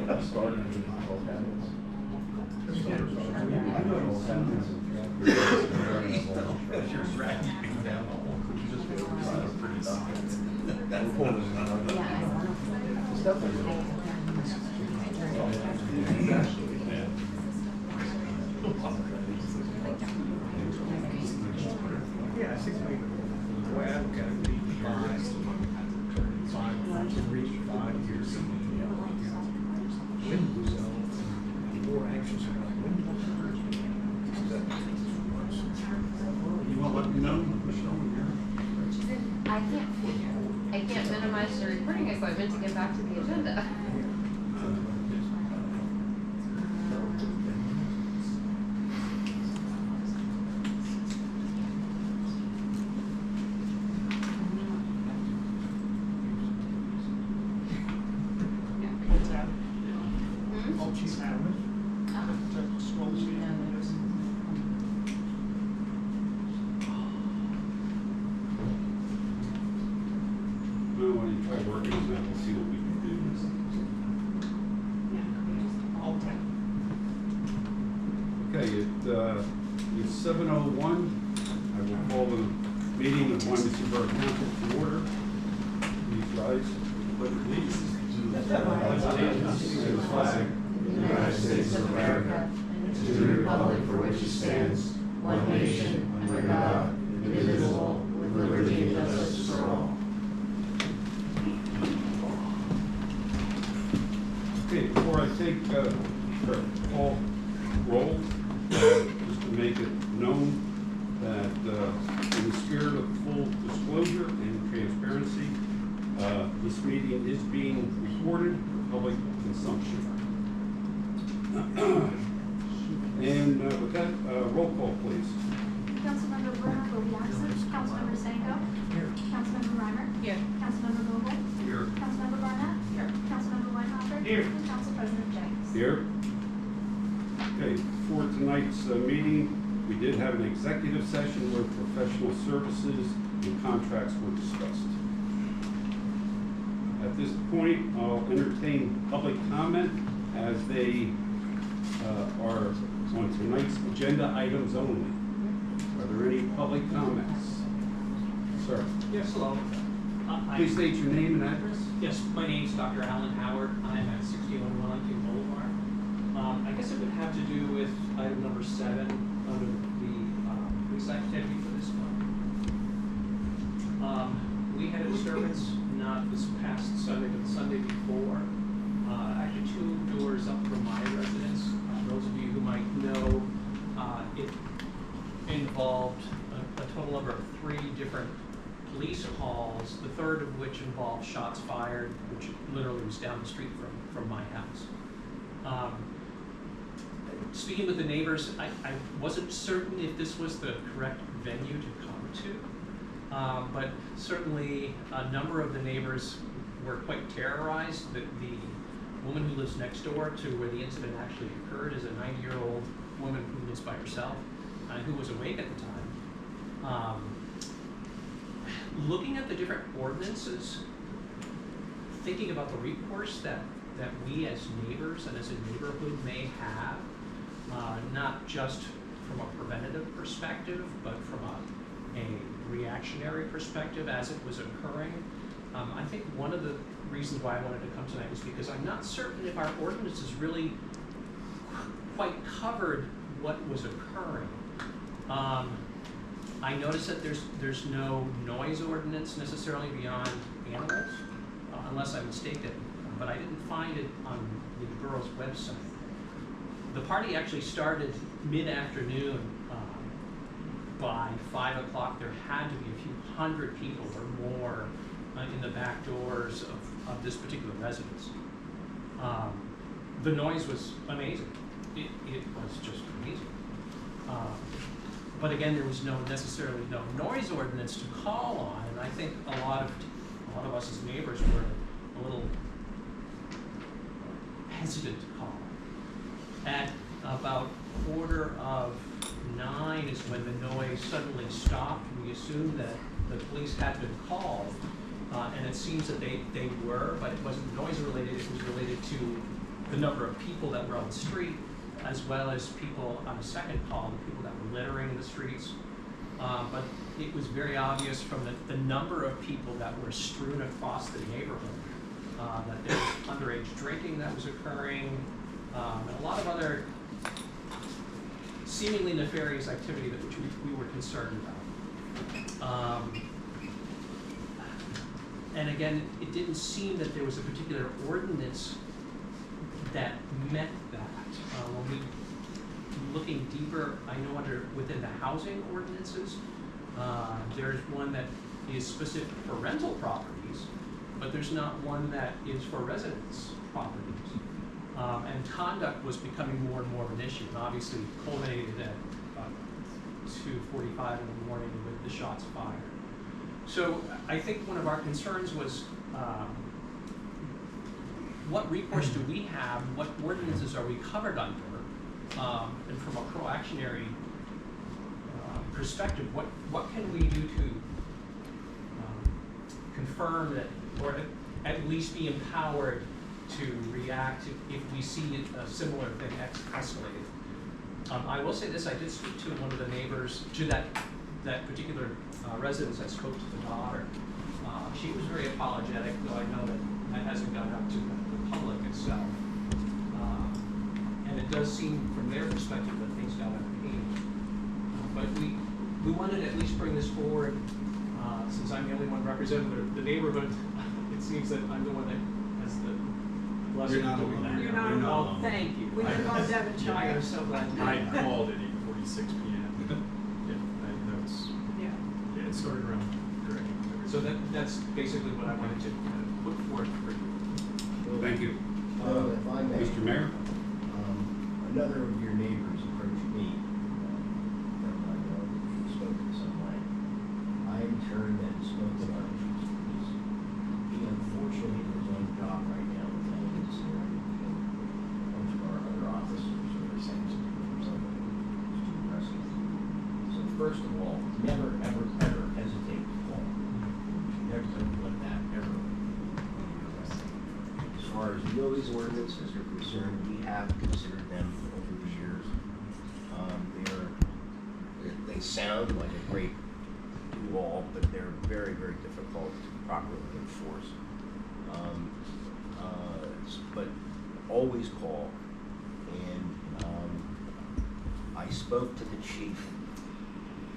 Started with all cabins. Yeah, 6 weeks. The way I look at it, we five to reach 5 years. When we sell, more anxious about when. You want to let me know, Michelle? I can't minimize the recording equipment to get back to the agenda. Oh, she's having it. Scroll sheet. Well, when you try working on that, we'll see what we can do. Okay, it's 7:01. I will call the meeting of Wyomissing Borough Council to order. Please rise. Pledge allegiance to the flag of the United States of America, and to the republic for which it stands, one nation, under God, indivisible, with liberty and justice for all. Okay, before I take call roll, just to make it known that in the spirit of full disclosure and transparency, this meeting is being recorded for public consumption. And with that, roll call, please. Councilmember Brenner will be absent. Councilmember Sanko. Here. Councilmember Reimer. Here. Councilmember Vogel. Here. Councilmember Barnett. Here. Councilmember Weinhoffer. Here. And Council President James. Here. Okay, for tonight's meeting, we did have an executive session where professional services and contracts were discussed. At this point, I'll entertain public comment as they are on tonight's agenda items only. Are there any public comments? Sir, Yes, hello. please state your name and address. Yes, my name is Dr. Alan Howard. I'm at 61 Wellington Boulevard. I guess it would have to do with item number 7 under the police activity for this month. We had a disturbance not this past Sunday, but the Sunday before. Actually 2 doors up from my residence. Those of you who might know, it involved a total number of 3 different police calls, the third of which involved shots fired, which literally was down the street from my house. Speaking with the neighbors, I wasn't certain if this was the correct venue to come to, but certainly a number of the neighbors were quite terrorized. The woman who lives next door to where the incident actually occurred is a 90-year-old woman who lives by herself and who was awake at the time. Looking at the different ordinances, thinking about the recourse that we as neighbors and as a neighborhood may have, not just from a preventative perspective, but from a reactionary perspective as it was occurring. I think one of the reasons why I wanted to come tonight is because I'm not certain if our ordinances really quite covered what was occurring. I noticed that there's no noise ordinance necessarily beyond animals, unless I'm mistaken, but I didn't find it on the borough's website. The party actually started mid-afternoon. By 5 o'clock, there had to be a few hundred people or more in the back doors of this particular residence. The noise was amazing. It was just amazing. But again, there was necessarily no noise ordinance to call on, and I think a lot of us as neighbors were a little hesitant to call. At about 8:45 is when the noise suddenly stopped. We assumed that the police had been called, and it seems that they were, but it wasn't noise related. It was related to the number of people that were on the street, as well as people on a second call, the people that were littering the streets. But it was very obvious from the number of people that were strewn across the neighborhood that there was underage drinking that was occurring, and a lot of other seemingly nefarious activity that which we were concerned about. And again, it didn't seem that there was a particular ordinance that met that. When we looking deeper, I know within the housing ordinances, there's one that is specific for rental properties, but there's not one that is for residence properties. And conduct was becoming more and more of an issue, and obviously culminated at 2:45 in the morning with the shots fired. So I think one of our concerns was what recourse do we have, what ordinances are we covered under, and from a pro-actionary perspective, what can we do to confirm that, or at least be empowered to react if we see a similar thing escalated. I will say this, I did speak to one of the neighbors, to that particular residence. I spoke to the daughter. She was very apologetic, though I know that hasn't gone up to the public itself. And it does seem from their perspective that things got out of hand. But we wanted to at least bring this forward, since I'm the only one representing the neighborhood. It seems that I'm the one that has the blessing of doing that. You're not alone. Oh, thank you. We live on Devonshire. I am so glad. I called at 8:46 p.m. That was, yeah, it started around directly. So that's basically what I wanted to put forth for you. Thank you. If I may, Mr. Mayor? another of your neighbors approached me, from I know he spoke in some way. I in turn then spoke to our chief of police. He unfortunately is on job right now with elements there, and a bunch of our other officers are sentenced for something who's too aggressive. So first of all, never, ever, ever hesitate to call. Never let that ever. As far as these ordinances are concerned, we have considered them over the years. They sound like a great law, but they're very, very difficult to properly enforce. But always call. And I spoke to the chief.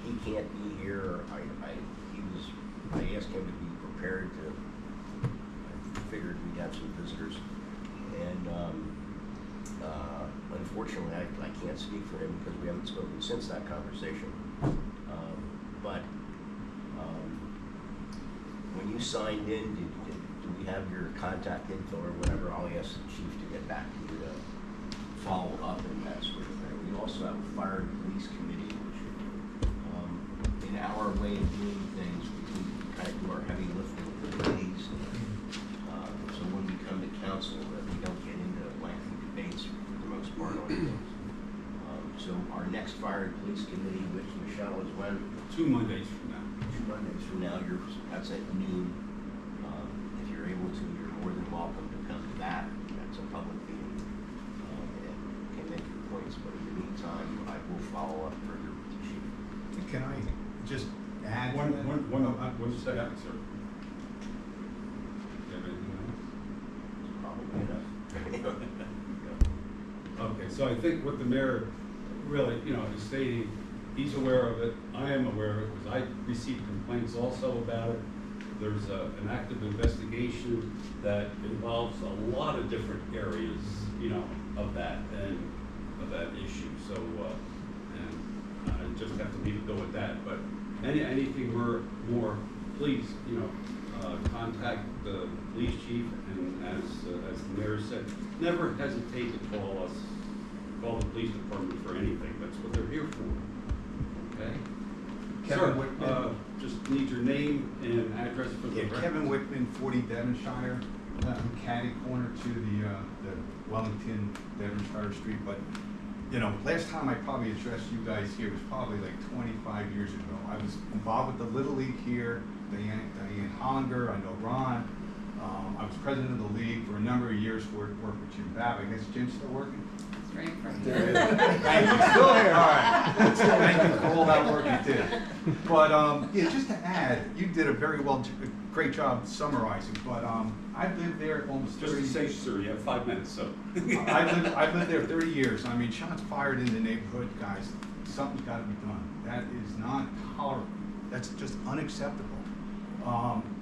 He can't be here. I asked him to be prepared to. I figured we'd have some visitors, and unfortunately, I can't speak for him because we haven't spoken since that conversation. But when you signed in, do we have your contact info or whatever? I'll ask the chief to get back to you to follow up and that sort of thing. We also have a fire and police committee, which in our way of doing things, we kind of do our heavy lifting for the police. So when we come to council, that we don't get into lengthy debates for the most part on things. So our next fire and police committee, which Michelle is when? 2 Mondays from now. 2 Mondays from now, that's at noon. If you're able to, you're more than welcome to come to that. That's a public meeting. And can make your points, but in the meantime, I will follow up further with the chief. Can I just add? One second, sir. Do you have anything else? Probably enough. Okay, so I think what the mayor really, is stating, he's aware of it, I am aware of it, because I received complaints also about it. There's an active investigation that involves a lot of different areas, of that issue. So, and I just have to leave it go with that. But anything more, please, contact the police chief, and as the mayor said, never hesitate to call the police department for anything. That's what they're here for. Okay? Kevin Sir, Whitman. just need your name and address for the record. Kevin Whitman, 40 Devonshire, catty corner to the Wellington Devonshire Street. But last time I probably addressed you guys here was probably like 25 years ago. I was involved with the Little League here, Diane Hollinger, I know Ron. I was president of the league for a number of years, worked with Jim Babb. I guess Jim's still working? It's right in front of There you. it is. Thank you, still here, all right. Thank you for all that work you did. But, yeah, just to add, you did a great job summarizing, but, I've lived there almost 30 Just to say, sir, you have 5 minutes, so. I've lived there 30 years. I mean, shots fired in the neighborhood, guys, something's gotta be done. That is not tolerable. That's just unacceptable.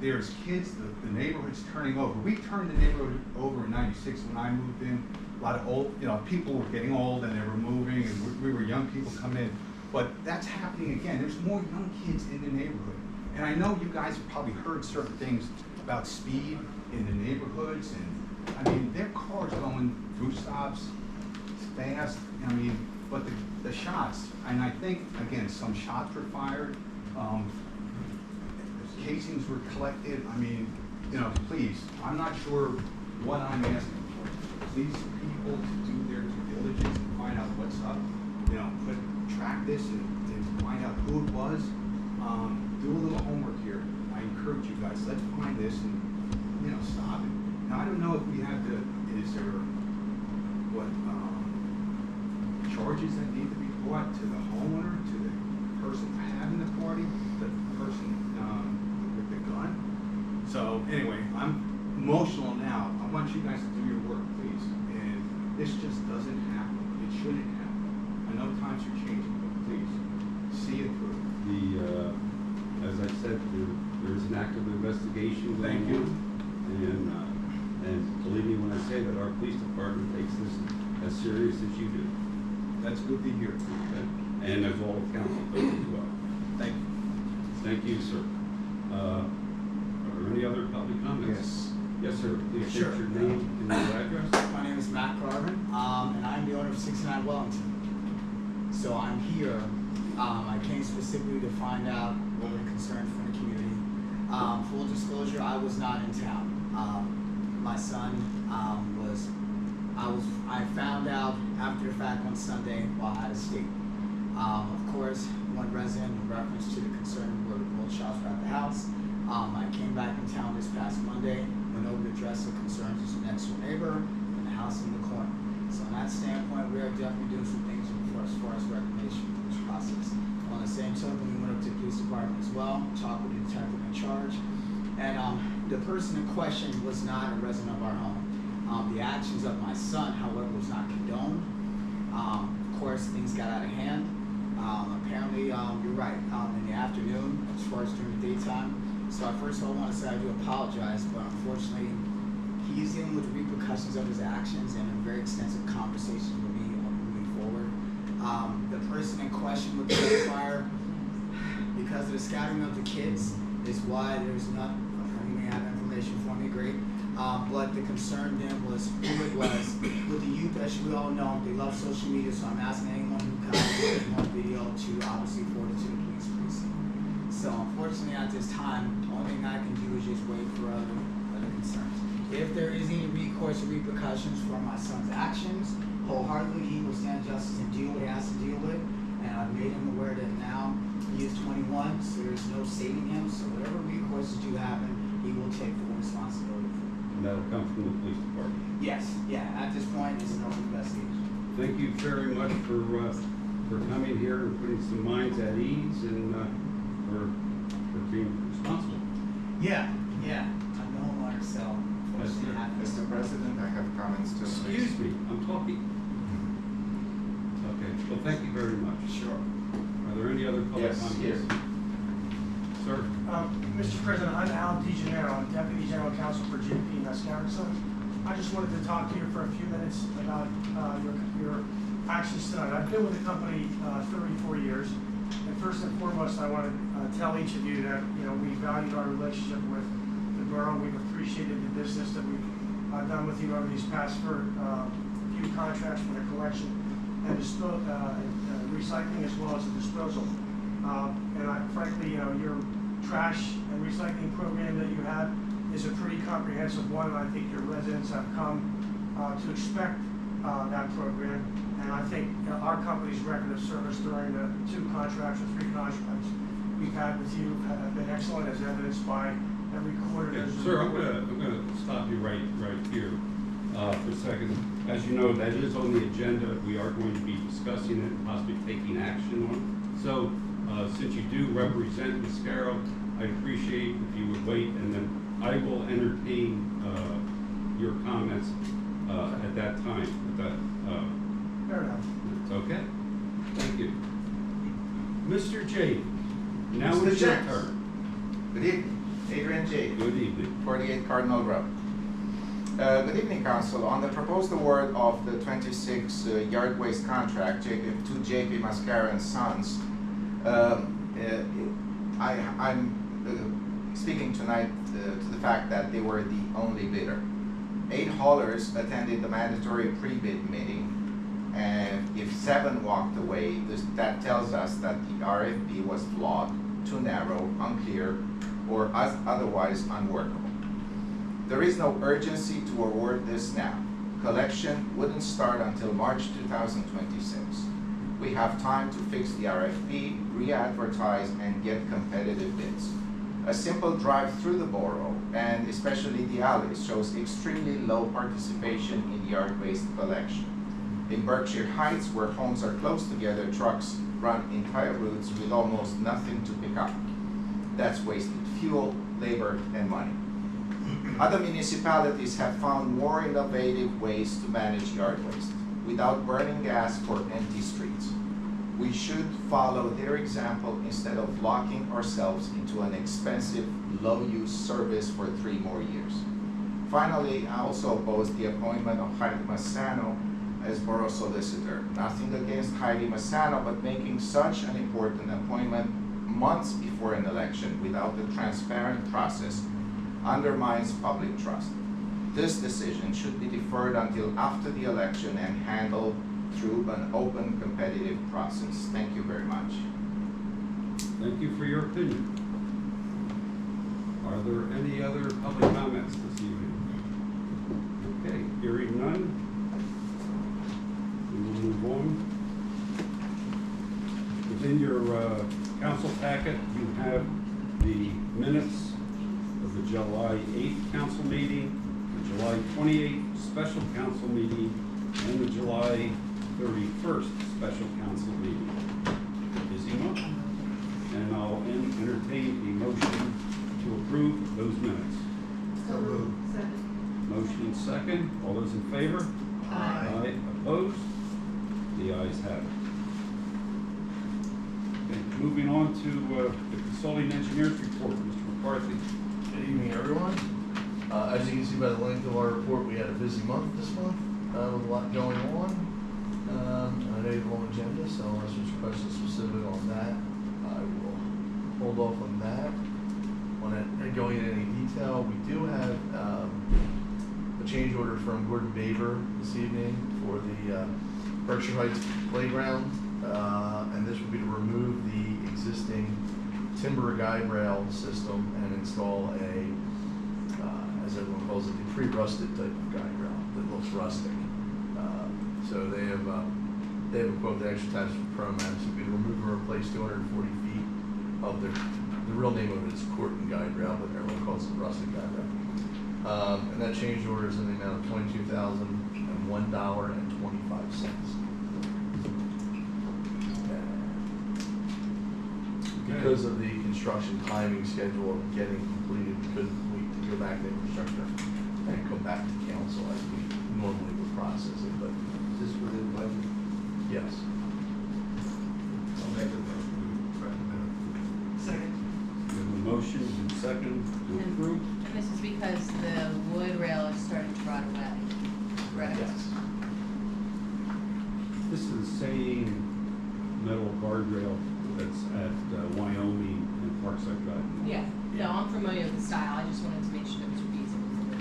There's kids, the neighborhood's turning over. We turned the neighborhood over in '96 when I moved in. A lot of old, people were getting old and they were moving and we were young people coming in. But that's happening again. There's more young kids in the neighborhood. And I know you guys have probably heard certain things about speed in the neighborhoods, and I mean, their cars going through stops fast, I mean, but the shots, and I think, again, some shots were fired, casings were collected, I mean, please, I'm not sure what I'm asking for. Please, people to do their due diligence and find out what's up, track this and find out who it was. Do a little homework here. I encourage you guys, let's find this and, stop it. Now, I don't know if we have is there, charges that need to be brought to the homeowner, to the person having the party, the person with the gun. So, anyway, I'm emotional now. I want you guys to do your work, please. And this just doesn't happen. It shouldn't happen. I know times are changing, but please, see it through. As I said, there is an active investigation going Thank you. on. And believe me when I say that our police department takes this as serious as you do. That's good to hear. Okay? And as all of council does as well. Thank you. Thank you, sir. Are there any other public comments? Yes, sir. Please state Sure. your name and your address. My name is Matt Carvin, and I'm the owner of 69 Wellington. So I'm here. I came specifically to find out what were the concerns from the community. Full disclosure, I was not in town. My son I found out after the fact on Sunday while out of state. Of course, one resident in reference to the concern where both shots were at the house. I came back in town this past Monday, went over to address the concerns of the next door neighbor and the house in the corner. So on that standpoint, we are definitely doing some things as far as reclamation through this process. On the same token, we went up to the police department as well, talked with the detective in charge, and the person in question was not a resident of our home. The actions of my son, however, was not condoned. Of course, things got out of hand. Apparently, you're right, in the afternoon, as far as during the daytime. So first of all, I want to say I do apologize, but unfortunately, he's dealing with the repercussions of his actions and in very extensive conversations with me moving forward. The person in question with the fire, because of the scattering of the kids, is why there's not, you may have information for me, great. But the concern then was who it was. With the youth, as we all know, they love social media, so I'm asking anyone who can take one video to obviously forward it to the police precinct. So unfortunately at this time, the only thing I can do is just wait for other concerns. If there is any recourse or repercussions for my son's actions, wholeheartedly he will stand justice and deal what he has to deal with. And I've made him aware that now he is 21, so there's no saving him. So whatever recourses do happen, he will take full responsibility for it. And that'll come from the police department. Yes, yeah, at this point, it's an open investigation. Thank you very much for coming here and putting some minds at ease and for being responsible. Yeah, I'm the homeowner, so unfortunately it happens. Mr. President, I have comments to make. Excuse me, I'm talking. Okay, well, thank you very much. Sure. Are there any other public Yes, comments? here. Sir. Mr. President, I'm Al DeGenero, I'm Deputy General Counsel for JP Mascarason. I just wanted to talk to you for a few minutes about your actions tonight. I've been with the company 34 years, and first and foremost, I want to tell each of you that we valued our relationship with the borough. We've appreciated the business that we've done with you over these past few contracts for the collection and recycling as well as the disposal. Frankly, your trash and recycling program that you have is a pretty comprehensive one, and I think your residents have come to expect that program. And I think our company's record of service during the 2 contracts or 3 contracts we've had with you have been excellent, as evidenced by every quarter Okay, there's. sir, I'm gonna stop you right here, for a second. As you know, that is on the agenda. We are going to be discussing it and possibly taking action on it. So, since you do represent Ms. Carroll, I appreciate if you would wait, and then I will entertain, your comments, at that time, Fair enough. it's okay? Thank you. Mr. J, now Mr. it's your James. turn. Good evening, Adrian J. Good evening. 48 Cardinal Road. Good evening, Council. On the proposed award of the 26 yard waste contract to JP Mascara and Sons, I'm speaking tonight to the fact that they were the only bidder. 8 haulers attended the mandatory pre-bid meeting, and if 7 walked away, that tells us that the RFP was flawed, too narrow, unclear, or otherwise unworkable. There is no urgency to award this now. Collection wouldn't start until March 2026. We have time to fix the RFP, re-advertise, and get competitive bids. A simple drive through the borough, and especially the alleys, shows extremely low participation in yard waste collection. In Berkshire Heights, where homes are close together, trucks run entire routes with almost nothing to pick up. That's wasted fuel, labor, and money. Other municipalities have found more innovative ways to manage yard waste without burning gas for empty streets. We should follow their example instead of locking ourselves into an expensive, low-use service for 3 more years. Finally, I also oppose the appointment of Heidi Massano as borough solicitor. Nothing against Heidi Massano, but making such an important appointment months before an election without a transparent process undermines public trust. This decision should be deferred until after the election and handled through an open, competitive process. Thank you very much. Thank you for your opinion. Are there any other public comments this evening? Okay, hearing none, we will move on. Within your council packet, you have the minutes of the July 8th council meeting, the July 28th special council meeting, and the July 31st special council meeting. Busy month. And I'll entertain a motion to approve those minutes. So moved. Motion second. All those in favor? Aye. Opposed? The ayes have it. Okay, moving on to the consulting engineers report, Mr. McCarthy. Good evening, everyone. As you can see by the length of our report, we had a busy month this month with a lot going on. I know you have a long agenda, so unless there's questions specific on that, I will hold off on that. On it, and going into any detail, we do have a change order from Gordon Baber this evening for the Berkshire Heights playground, and this would be to remove the existing timber guide rail system and install a, as everyone calls it, the pre-rusted type of guide rail that looks rustic. So they have a quote that actually attached to ProMax. It would be to remove and replace 240 feet of the real name of it is Corton guide rail, but everyone calls it rustic guide rail. And that change order is in the amount of $22,001.25. Because of the construction timing schedule of getting completed, we couldn't wait to go back to infrastructure and come back to council as we normally would process it, but. Is this within budget? Yes. I'll make a motion to recommend. Second. We have a motion and second to approve. And this is because the wood rail is starting to rot away, correct? Yes. This is the same metal guardrail that's at Wyoming and Parkside Drive. Yeah, no, I'm familiar with the style, I just wanted to make sure it was feasible for me to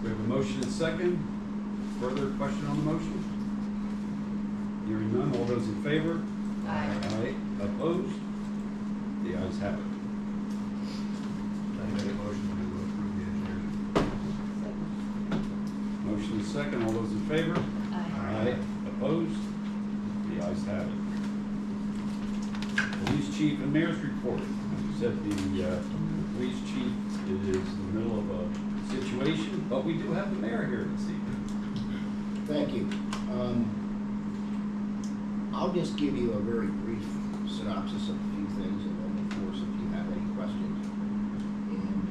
We have a motion and second. Further question on the motion? Hearing none, all those in favor? Aye. Aye. Opposed? The ayes have it. I make a motion to approve the engineers. Motion is second, all those in favor? Aye. Aye. Opposed? The ayes have it. Police chief and mayor's report. As you said, the police chief is in the middle of a situation, but we do have the mayor here this evening. Thank you. I'll just give you a very brief synopsis of a few things, and then of course, if you have any questions, and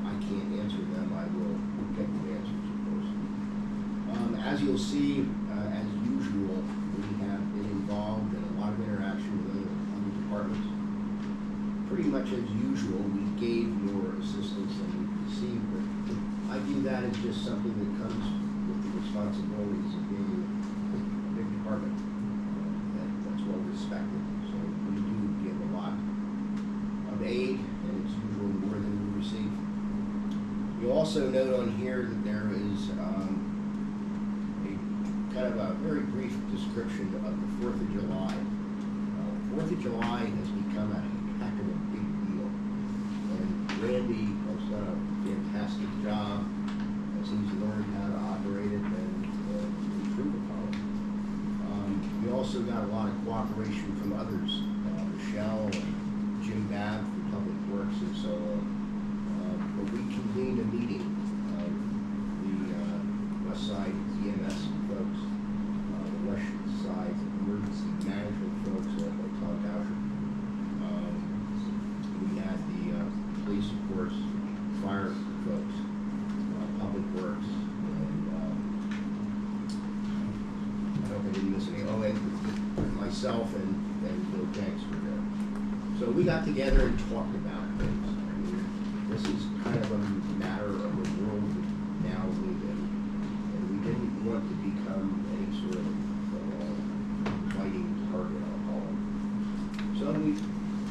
I can't answer them, I will get the answers, of course. As you'll see, as usual, we have been involved in a lot of interaction with other departments. Pretty much as usual, we gave more assistance than we received, but I view that as just something that comes with the responsibilities of being a big department. That's well respected, so we do give a lot of aid, and it's usually more than we receive. You'll also note on here that there is a kind of a very brief description of the 4th of July. 4th of July has become a heck of a big deal, and Randy has done a fantastic job as he's learned how to operate it and improve upon it. We also got a lot of cooperation from others, Michelle and Jim Babb from Public Works and so on. But we convened a meeting of the West Side EMS folks, the West Side Emergency Management folks led by Tom Boucher. We had the police, of course, fire folks, Public Works, and I hope I didn't miss any. Oh, and myself and Bill Jenks were there. So we got together and talked about things. I mean, this is kind of a matter of the world we now live in, and we didn't want to become any sort of fighting target, I'll call it. So we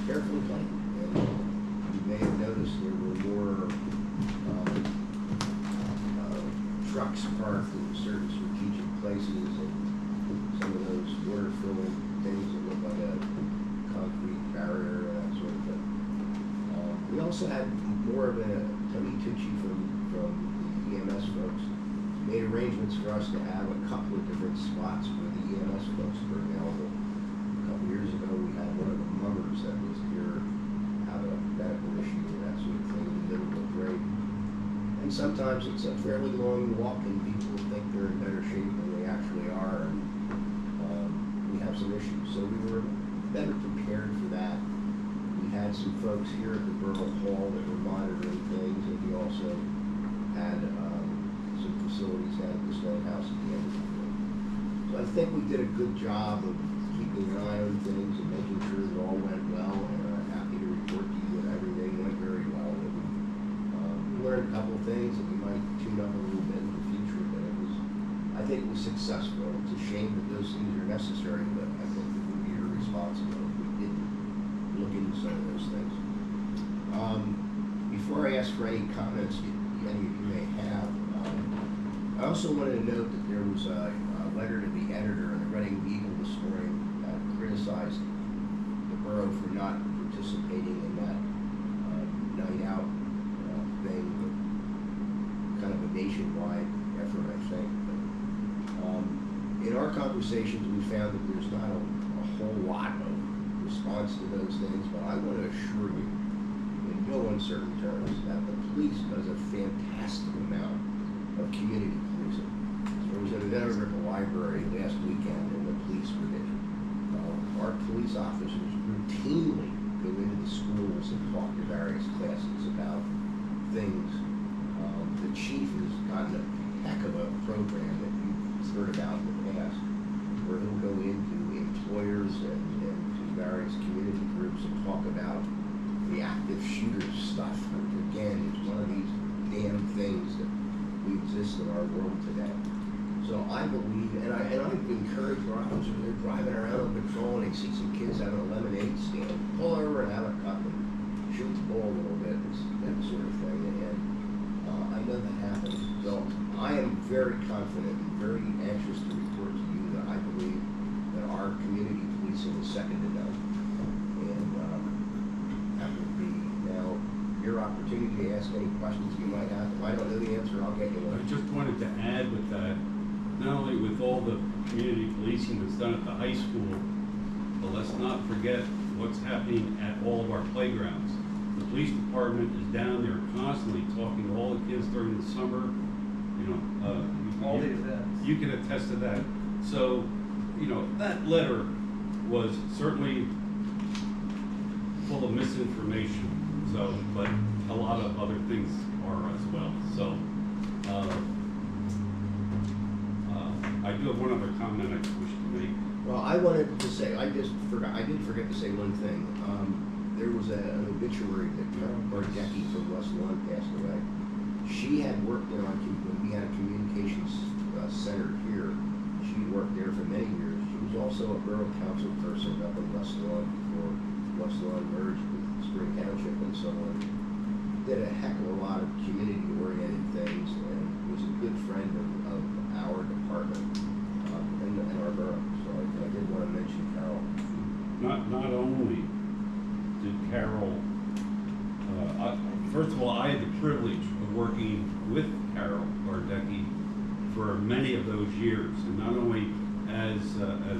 carefully planned, and you may have noticed there were more trucks parked in certain strategic places, and some of those water-filled things that look like a concrete barrier and that sort of thing. We also had more of a Tony Tucci from the EMS folks made arrangements for us to have a couple of different spots where the EMS folks were available. A couple years ago, we had one of the mummers that was here have a medical issue and that sort of thing in the middle of the grade. And sometimes it's a fairly long walk, and people think they're in better shape than they actually are, and we have some issues. So we were better prepared for that. We had some folks here at the Borough Hall that were monitoring things, and we also had some facilities down at the Stone House at the end of the day. So I think we did a good job of keeping an eye on things and making sure it all went well, and I'm happy to report to you that everything went very well. We learned a couple of things that we might tune up a little bit in the future, but I think it was successful. It's a shame that those things are necessary, but I think it would be irresponsible if we didn't look into some of those things. Before I ask for any comments any of you may have, I also wanted to note that there was a letter to the editor in the Reading Eagle this morning that criticized the borough for not participating in that night out thing, kind of a nationwide effort, I think. But, in our conversations, we found that there's not a whole lot of response to those things, but I want to assure you, in no uncertain terms, that the police does a fantastic amount of community policing. There was an event over at the library last weekend, and the police were there. Our police officers routinely go into the schools and talk to various classes about things. The chief has gotten a heck of a program that you've heard about in the past, where he'll go into employers and to various community groups and talk about the active shooter stuff, which again is one of these damn things that we exist in our world today. So I believe, and I've encouraged our officers, they're driving around on patrol and they see some kids having a lemonade stand, pull over and have a cup and shoot the ball a little bit, that sort of thing. And I know that happens. So I am very confident and very anxious to report to you that I believe that our community policing is second to none. And that would be now your opportunity to ask any questions you might have. If I don't know the answer, I'll get you one. I just wanted to add with that, not only with all the community policing that's done at the high school, but let's not forget what's happening at all of our playgrounds. The police department is down there constantly talking to all the kids during the summer, you know. All the events. You can attest to that. So, you know, that letter was certainly full of misinformation, so, but a lot of other things are as well. So, I do have one other comment I wish to make. Well, I wanted to say, I did forget to say one thing. There was an obituary that Carol Bardecki from West Lawn passed away. She had worked there when we had a communications center here. She worked there for many years. She was also a borough council person up in West Lawn before West Lawn merged with Spring Township and so on. Did a heck of a lot of community-oriented things and was a good friend of our department in our borough. So I did want to mention Carol. Not only did Carol, first of all, I had the privilege of working with Carol Bardecki for many of those years, and not only as a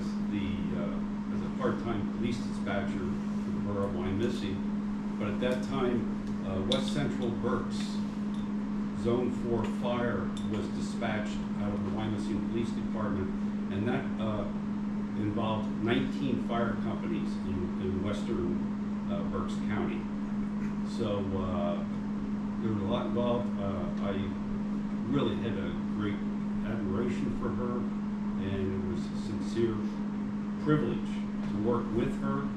part-time police dispatcher for the borough of Wyomissing, but at that time, West Central Berks Zone 4 fire was dispatched out of the Wyomissing Police Department, and that involved 19 fire companies in western Berks County. So there was a lot involved. I really had a great admiration for her, and it was a sincere privilege to work with her,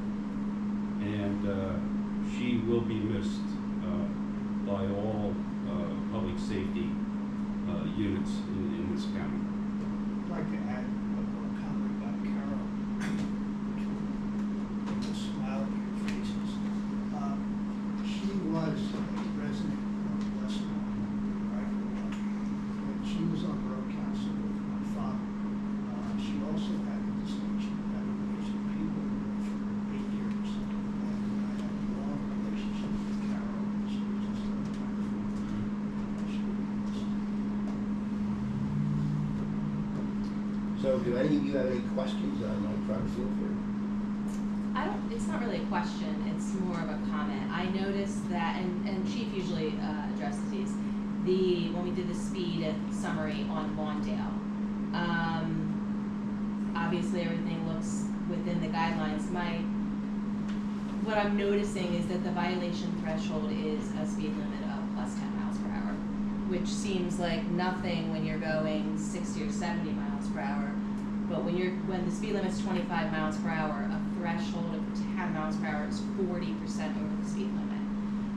and she will be missed by all public safety units in this county. I'd like to add one more comment about Carol, which will put a smile on your faces. She was a resident of West Lawn, right? When she was on borough council with my father, she also had the distinction of having raised people for 8 years. And I had a long relationship with Carol, and she was just a wonderful woman. She was So do any of you have any questions on my try to feel free? It's not really a question, it's more of a comment. I noticed that, and Chief usually addresses these, when we did the speed summary on Lawndale, obviously everything looks within the guidelines. What I'm noticing is that the violation threshold is a speed limit of plus 10 miles per hour, which seems like nothing when you're going 60 or 70 miles per hour. But when the speed limit's 25 miles per hour, a threshold of 10 miles per hour is 40% over the speed limit.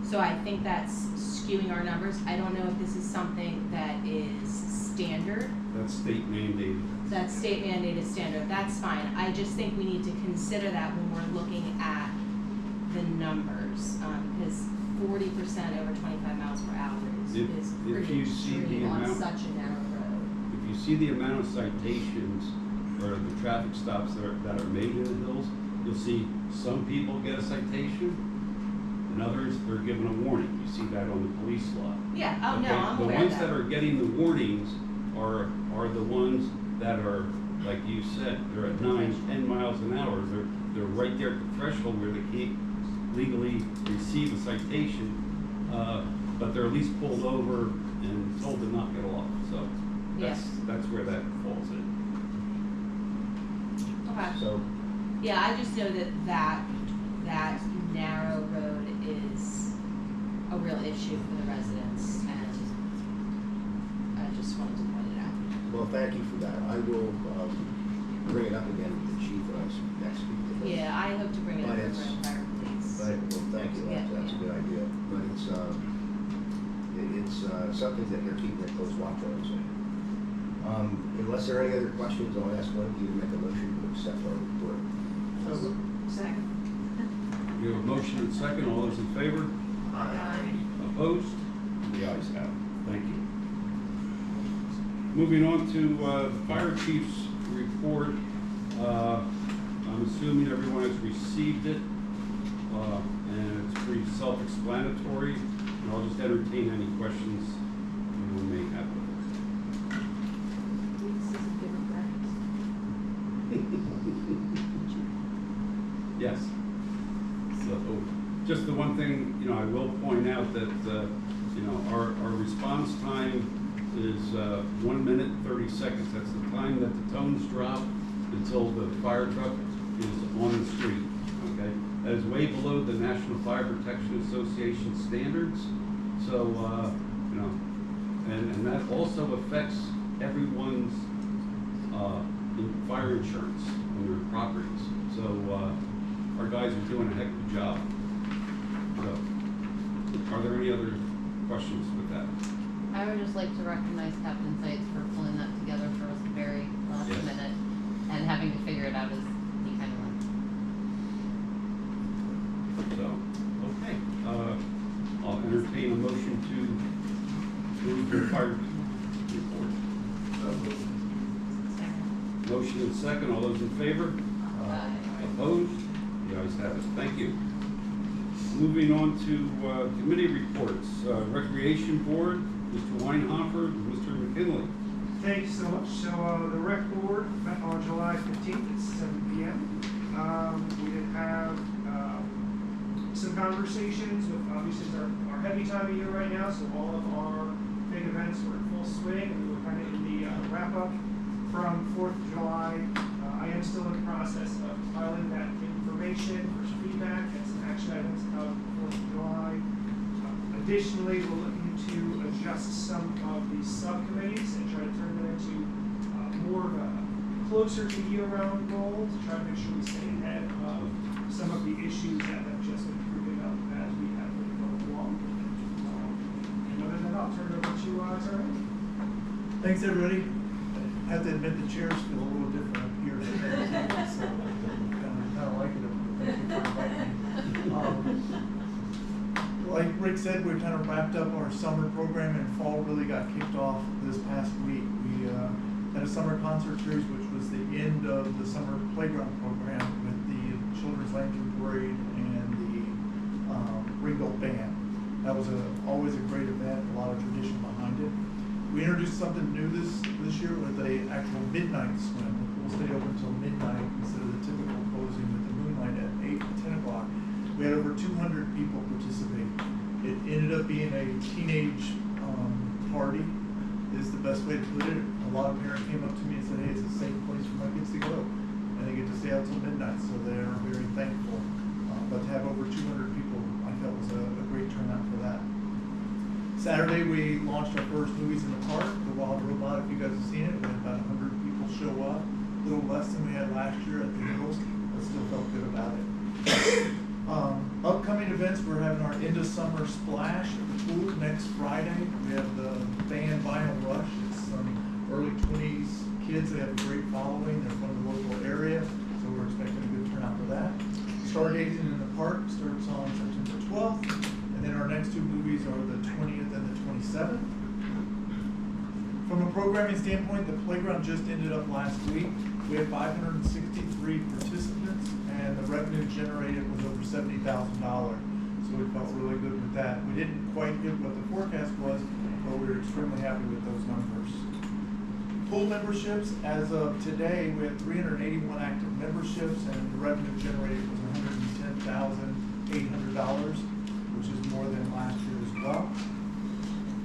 So I think that's skewing our numbers. I don't know if this is something that is standard. That's state mandated. That's state mandated standard. That's fine. I just think we need to consider that when we're looking at the numbers, because 40% over 25 miles per hour is pretty extreme on such a narrow road. If you see the amount of citations or the traffic stops that are made in the hills, you'll see some people get a citation, and others are given a warning. You see that on the police law. Yeah, oh Okay? no, I'm The aware ones of that are getting the warnings are the ones that are, like you said, they're at 9, 10 miles an hour. They're right there at the threshold where they can't legally receive a citation, but they're at least pulled over and told to knock it off. So that's where that falls in. Okay. So, Yeah, I just know that narrow road is a real issue for the residents, and I just wanted to point it out. well, thank you for that. I will bring it up again with the chief when I next speak to him. Yeah, I hope to bring it up But for it's- fire police. But, well, thank you, Yeah, that's a yeah. good idea, but it's something that they're keeping a close watch on, so. Unless there are any other questions, I'll ask one of you to make a motion to accept our report. Second. We have a motion and second. All those in favor? Opposed? The ayes have it. Thank you. Moving on to the fire chief's report. I'm assuming everyone has received it, and it's pretty self-explanatory. And I'll just entertain any questions anyone may have with it. Yes. just the one thing, you know, I will point out that, you know, our response time is 1 minute and 30 seconds. That's the time that the tones drop until the fire truck is on the street, okay? That is way below the National Fire Protection Association standards. So, you know, and that also affects everyone's fire insurance on their properties. So, our guys are doing a heck of a job. So, are there any other questions with that? I would just like to recognize Captain Seitz for pulling that together for us very last Yes. minute and having to figure it out as he kind of went. So, okay, I'll entertain a motion to move the fire report. Second. Motion and second, all those in favor? Opposed? The ayes have it, thank you. Moving on to committee reports, Recreation Board, Mr. Weinhofer, and Mr. McKinley. Thank you so much. So, the rec board met on July 15th at 7 p.m. We did have some conversations with, obviously, it's our heavy time of year right now, so all of our big events were in full swing, and we were kind of in the wrap-up from 4th of July. I am still in the process of compiling that information for some feedback and some action items out of 4th of July. Additionally, we're looking to adjust some of the subcommittees and try to turn them into more of a closer to year-round goal to try to make sure we stay ahead of some of the issues that have just been proving up as we have been going along. And other than that, I'll turn it over to Terry. Thanks, everybody. I have to admit the chairs feel a little different up here than the table, so kind of like it. Thank you for inviting me. Like Rick said, we kind of wrapped up our summer program, and fall really got kicked off this past week. We had a summer concert series, which was the end of the summer playground program with the Children's Lantern Parade and the Ringo Band. That was always a great event, a lot of tradition behind it. We introduced something new this year with a actual midnight swim. The pool stayed open until midnight instead of the typical closing with the moonlight at 8 to 10 o'clock. We had over 200 people participate. It ended up being a teenage party, is the best way to put it. A lot of parents came up to me and said, hey, it's a safe place for my kids to go. And they get to stay out till midnight, so they're very thankful. But to have over 200 people, I felt was a great turnout for that. Saturday, we launched our first Movies in the Park, The Wild Robot. If you guys have seen it, we had about 100 people show up. A little less than we had last year at the Hills, but still felt good about it. Upcoming events, we're having our end of summer splash at the pool next Friday. We have the band Vinyl Rush. It's some early 20s kids. They have a great following. They're from the local area, so we're expecting a good turnout for that. Stargazing in the Park starts on September 12th. And then our next two movies are the 20th and the 27th. From a programming standpoint, the playground just ended up last week. We had 563 participants, and the revenue generated was over $70,000. So we felt really good with that. We didn't quite hit what the forecast was, but we were extremely happy with those numbers. Pool memberships, as of today, we had 381 active memberships, and the revenue generated was $110,800. Which is more than last year as well.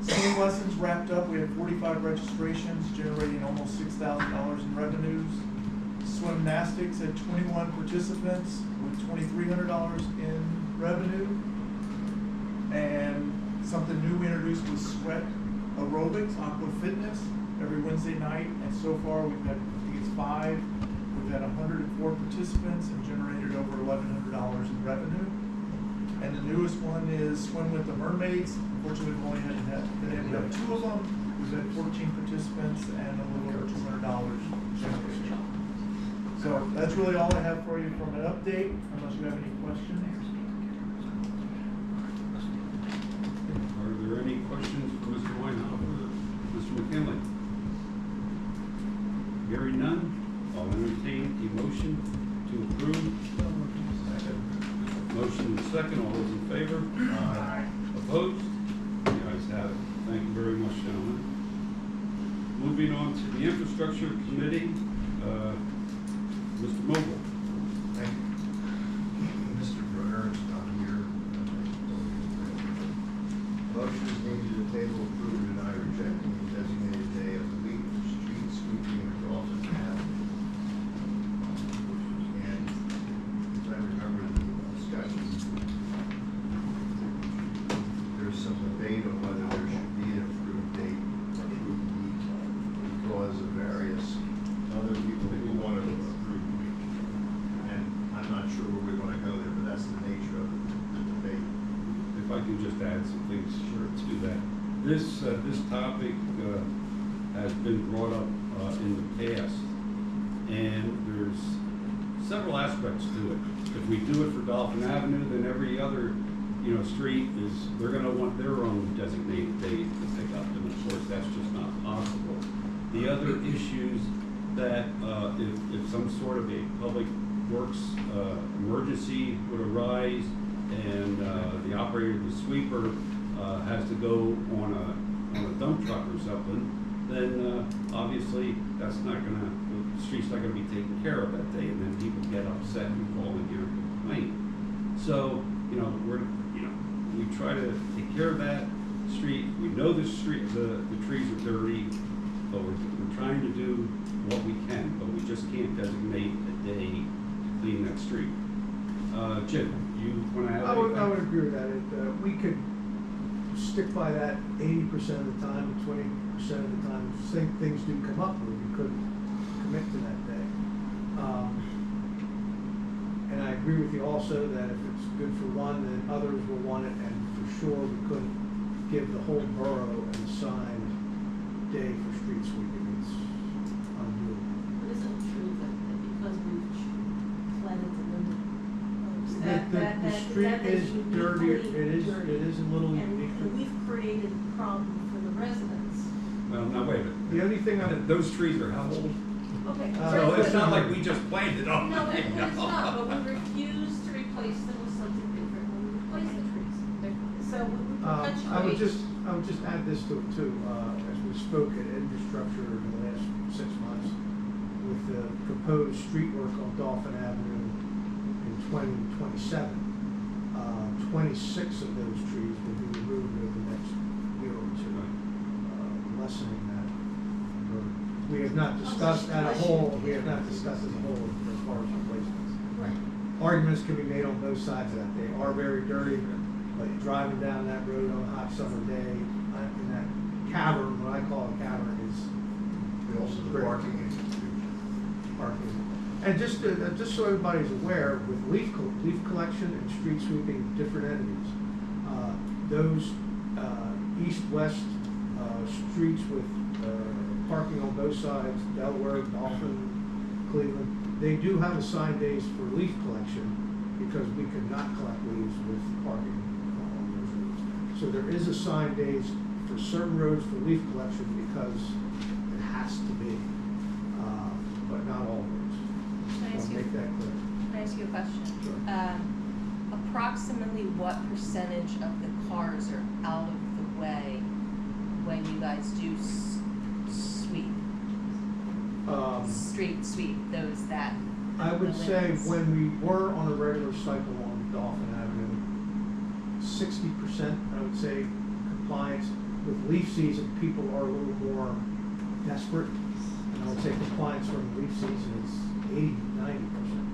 Swimming lessons wrapped up. We had 45 registrations, generating almost $6,000 in revenues. Swimnastics had 21 participants with $2,300 in revenue. And something new we introduced was sweat aerobics, aqua fitness, every Wednesday night. And so far we've had, I think it's 5. We've had 104 participants and generated over $1,100 in revenue. And the newest one is Swim with the Mermaids. Unfortunately, we've only been able to have 2 of them. We've had 14 participants and a little over $200 generated. So that's really all I have for you from an update, unless you have any questions. Are there any questions for Mr. Weinhofer or Mr. McKinley? Hearing none, I'll entertain a motion to approve. Motion and second, all those in favor? Aye. Opposed? The ayes have it. Thank you very much, gentlemen. Moving on to the Infrastructure Committee, Mr. Mogul. Thank you. Mr. Bruner is not here. just add some things to that. This topic has been brought up in the past, and there's several aspects to it. If we do it for Dolphin Avenue, then every other, street they're gonna want their own designated day to pick up, and of course, that's just not possible. The other issues that, if some sort of a public works emergency would arise, and the operator of the sweeper has to go on a dump truck or something, then obviously the street's not gonna be taken care of that day, and then people get upset and call in here and complain. So, we try to take care of that street. We know the trees are dirty, but we're trying to do what we can, but we just can't designate a day to clean that street. Jim, you wanna add anything? I would agree with that. We could stick by that 80% of the time, 20% of the time. Things do come up where we couldn't commit to that day. And I agree with you also that if it's good for one, then others will want it, and for sure we couldn't give the whole borough an assigned day for street sweeping. It's undoable. But isn't it true that because we've planted the limit, The street is dirty, it is a little unique. and we've created a problem for the residents. Well, now wait a minute. The only thing Those trees are how old? Okay. So it's not like we just planted them. No, it's not, but we refuse to replace them with something different when we replace the trees. So we perpetuate. I would just add this to it too, as we spoke at infrastructure in the last 6 months, with the proposed street work on Dolphin Avenue in 2027, 26 of those trees will be removed over the next year or two, lessening that burden. We have not discussed as a whole as far as replacements. Right. Arguments can be made on both sides of that. They are very dirty, like driving down that road on a hot summer day, in that cavern, what I call a cavern, is Also the parking issue. parking. And just so everybody's aware, with leaf collection and street sweeping, different entities. Those east-west streets with parking on both sides, Delaware, Dolphin, Cleveland, they do have assigned days for leaf collection because we could not collect leaves with parking on those roads. So there is assigned days for certain roads for leaf collection because it has to be, but not all roads. Can I ask I'll you- make that clear. Can I ask you a question? Sure. Approximately what percentage of the cars are out of the way when you guys do sweep, street sweep, those that? I would the say limits? when we were on a regular cycle on Dolphin Avenue, 60%, I would say, compliance. With leaf season, people are a little more desperate. And I would say compliance from leaf season is 80-90%.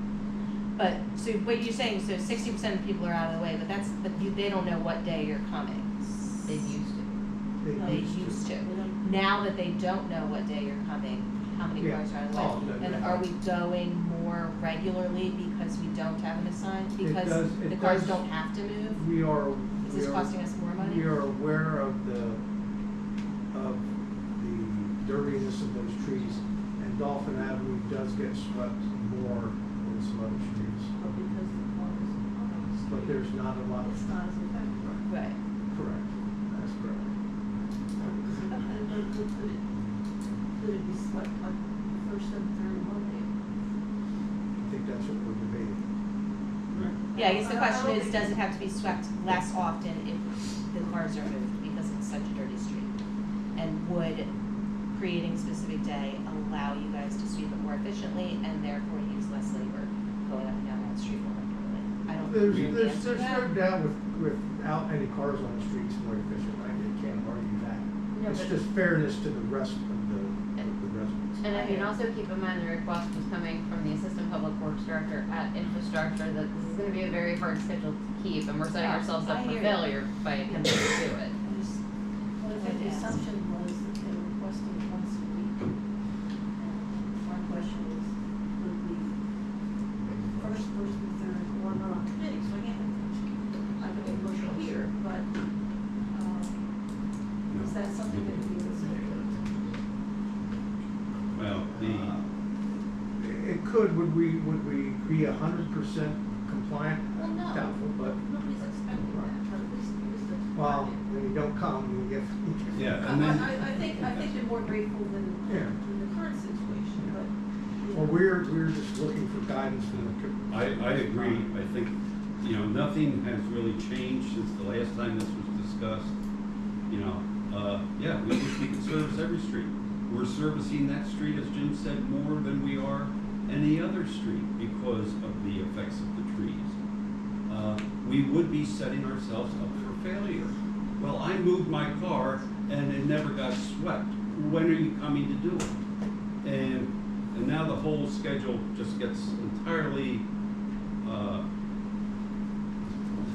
But, so what you're saying, so 60% of people are out of the way, but they don't know what day you're coming. They used to. They used to. Now that they don't know what day you're coming, how many Yeah. cars are out of the Oh, way? no, And no. are we going more regularly because we don't have an assigned? Because it the cars does- don't have to move? We are. Is this costing us more money? We are aware of the dirtiness of those trees, and Dolphin Avenue does get swept more than some other streets. But because the car is on the street. But there's not a lot of. It's not as effective. Right. Correct, that's correct. Could it be swept like the first and third Monday? I think that's what we're debating. Yeah, I guess the question is, does it have to be swept less often if the cars are moved because it's such a dirty street? And would creating a specific day allow you guys to sweep it more efficiently and therefore use less labor going up and down that street more regularly? I don't There's really answer no that. doubt without any cars on the streets more efficient, right? You can't argue that. No, It's but- just fairness to the rest of the residents. And I mean, also keep in mind the request was coming from the Assistant Public Works Director at Infrastructure that this is gonna be a very hard schedule to keep, and we're setting Yeah, ourselves I up for hear you. failure by attempting to do it. But if the assumption was that they were requesting once a week, and my question is, would we first and third, well, I'm not on committee, so I can't, I can push it here, but could, would we be 100% compliant? Well, no, Doubtful, but, nobody's expecting that, but at least it was the. well, when you don't come, you get. Yeah, and then, I think they're more grateful Yeah. than the current situation, but. you Well, know. we're just looking for guidance from the. I agree. I think, you know, nothing has really changed since the last time this was discussed. You know, yeah, we wish we could service every street. We're servicing that street, as Jim said, more than we are any other street because of the effects of the trees. We would be setting ourselves up for failure. Well, I moved my car and it never got swept. When are you coming to do it? And now the whole schedule just gets entirely,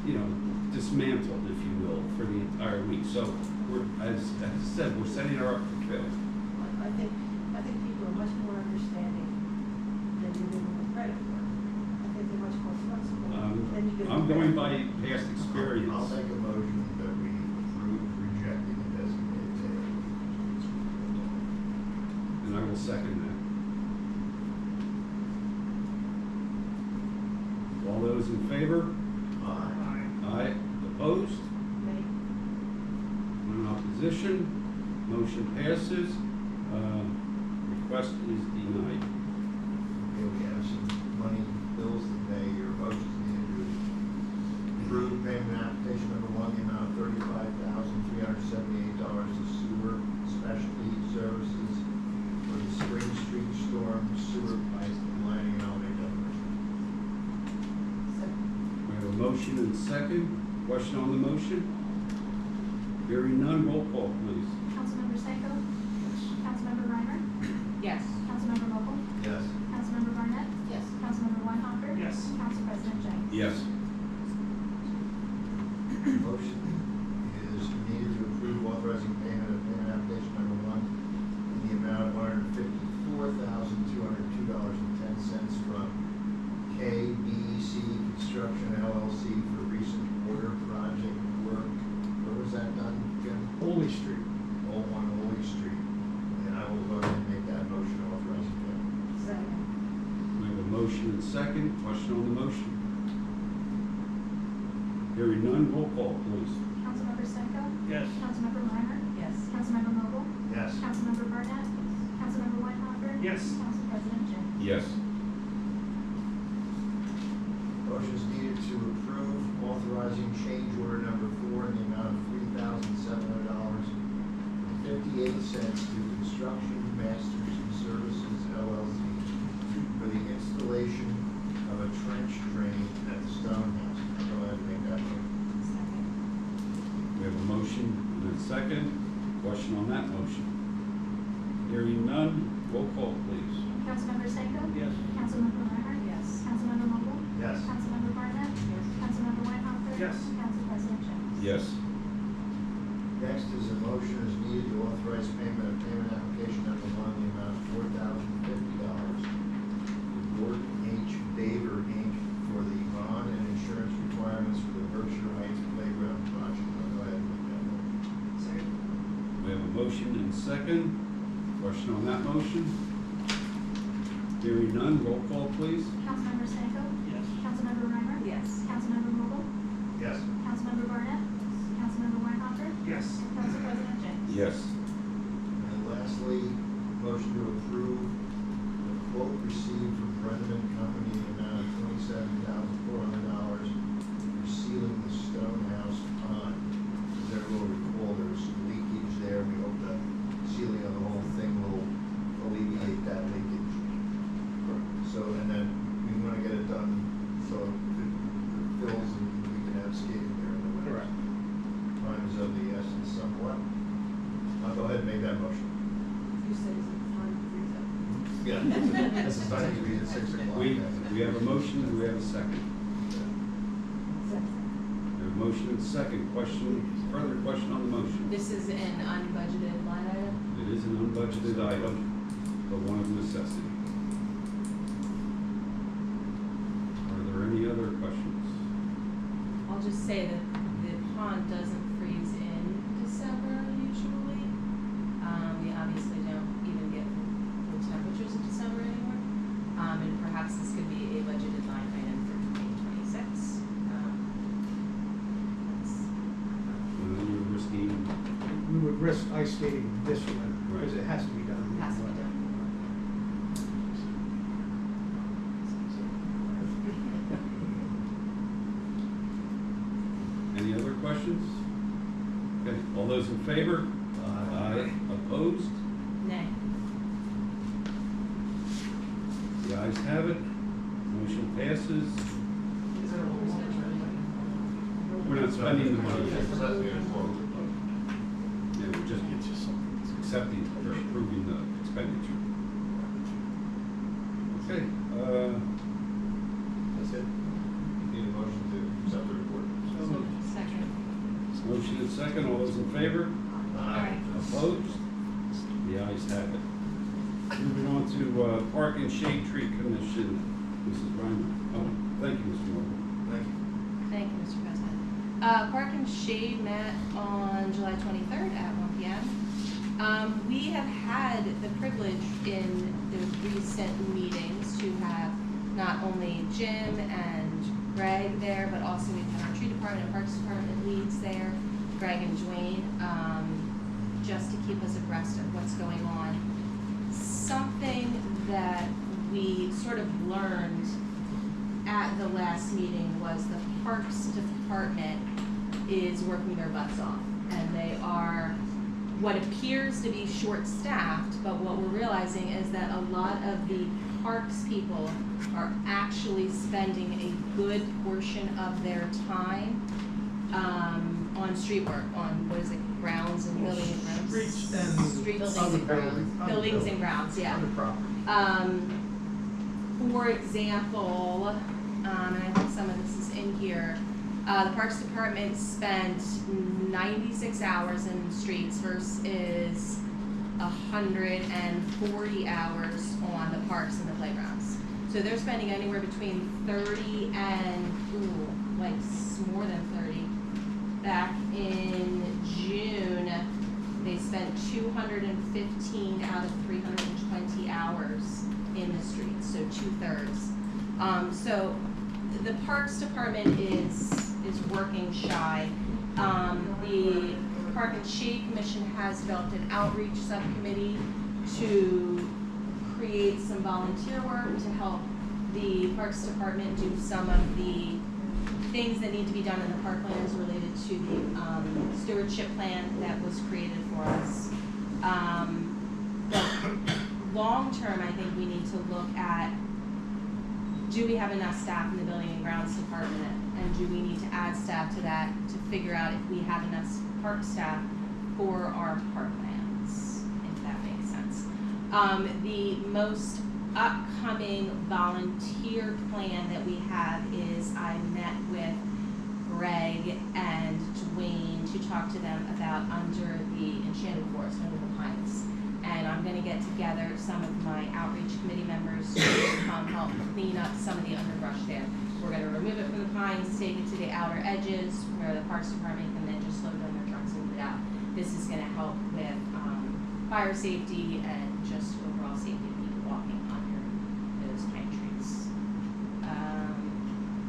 you know, dismantled, if you will, for the entire week. So we're, as I said, we're setting her up for failure. I think people are much more understanding than you give them the credit for. I think they're much more flexible than you give them. I'm going by credit past experience. I'll make a motion that we approve rejecting the designated day. And I will second that. All those in favor? Aye. Opposed? for. They- One opposition. Motion passes. Request is denied. Okay, we have some money bills today. Your motion is needed to approve payment application number one, the amount of $35,378 to sewer specialty services for the Spring Street Storm sewer pipe lining, and I'll make that motion. We have a motion and second. Question on the motion? Hearing none, roll call, please. Councilmember Seiko? Councilmember Reimer? Yes. Councilmember Vogel? Yes. Councilmember Barnett? Yes. Councilmember Weinhofer? Yes. Council President James? Yes. Motion is needed to approve authorizing payment of payment application number one in the amount of $154,202.10 from KBC Construction LLC for recent water project work. Where was that done, Jim? Holy Street. Oh, on Holy Street. And I will go ahead and make that motion authorizing payment. Second. We have a motion and second. Question on the motion? Hearing none, roll call, please. Councilmember Seiko? Yes. Councilmember Reimer? Yes. Councilmember Vogel? Yes. Councilmember Barnett? Councilmember Weinhofer? Yes. Council President James? Yes. Motion is needed to approve authorizing change order number 4 in the amount of $3,700.58 to Construction Masters and Services LLC for the installation of a trench drain at the Stone House. Go ahead and make that motion. Second. We have a motion and a second. Question on that motion? Hearing none, roll call, please. Councilmember Seiko? Yes. Councilmember Reimer? Yes. Councilmember Vogel? Yes. Councilmember Barnett? Yes. Councilmember Weinhofer? Yes. Council President James? Yes. Next is a motion is needed to authorize payment of payment application number 1 in the amount of $4,050 to Gordon H. Baver, Inc. for the bond and insurance requirements for the Berkshire Heights Playground project. I'll go ahead and make that motion. Second. We have a motion and second. Question on that motion? Hearing none, roll call, please. Councilmember Seiko? Yes. Councilmember Reimer? Yes. Councilmember Vogel? Yes. Councilmember Barnett? Councilmember Weinhofer? Yes. Council President James? Yes. And lastly, motion to approve the quote received from Brenneman Company in the amount of $27,400 for sealing the Stone House pond. As everyone will recall, there was some leakage there. We hope the sealing of the whole thing will alleviate that leakage. So, and then we want to get it done so it fills and we can have skating there in the winter. Correct. Time is of the essence somewhat. I'll go ahead and make that motion. You said it's time to freeze up. Yeah. This is time to be at 6 o'clock. We have a motion, do we have a second? Second. We have a motion and second. Question, further question on the motion? This is an unbudgeted line item. It is an unbudgeted item, but one of necessity. Are there any other questions? I'll just say that the pond doesn't freeze in December usually. We obviously don't even get the temperatures of December anymore. And perhaps risk ice skating this winter, because it has to be done. Has to be done. Any other questions? Okay, all those in favor? Aye. Opposed? Nay. The ayes have it. Motion passes. We're not spending the money. Yeah, we're just accepting or approving the expenditure. Okay, That's it? Need a motion to accept the report? Second. motion and second. All those in favor? Aye. Opposed? The ayes have it. Moving on to Park and Shade Tree Commission, Mrs. Reimer. Oh, thank you, Mr. Morgan. Thank you. Thank you, Mr. President. Park and Shade met on July 23rd at 1 p.m. We have had the privilege in the recent meetings to have not only Jim and Greg there, but also we've had our tree department and parks department leads there, Greg and Dwayne, just to keep us abreast of what's going on. Something that we sort of learned at the last meeting was the Parks Department is working their butts off, and they are what appears to be short-staffed, but what we're realizing is that a lot of the parks people are actually spending a good portion of their time on street work, on, what is it, grounds and building and grounds? Streets and Streets other and grounds. buildings. Buildings and grounds, yeah. Other property. For example, and I think some of this is in here, the Parks Department spent 96 hours in streets versus 140 hours on the parks and the playgrounds. So they're spending anywhere between 30 and, like more than 30. Back in June, they spent 215 out of 320 hours in the streets, so 2/3. So the Parks Department is working shy. The Park and Shade Commission has developed an outreach subcommittee to create some volunteer work to help the Parks Department do some of the things that need to be done in the parklands related to the stewardship plan that was created for us. But long term, I think we need to look at, do we have enough staff in the building and grounds department? And do we need to add staff to that to figure out if we have enough park staff for our parklands, if that makes sense. The most upcoming volunteer plan that we have is I met with Greg and Dwayne to talk to them about under the Enchanted Forest, under the pines. And I'm gonna get together some of my outreach committee members to come help clean up some of the underbrush there. We're gonna remove it from the pines, take it to the outer edges where the Parks Department can then just load it on their trucks and move it out. This is gonna help with fire safety and just overall safety of people walking under those pine trees.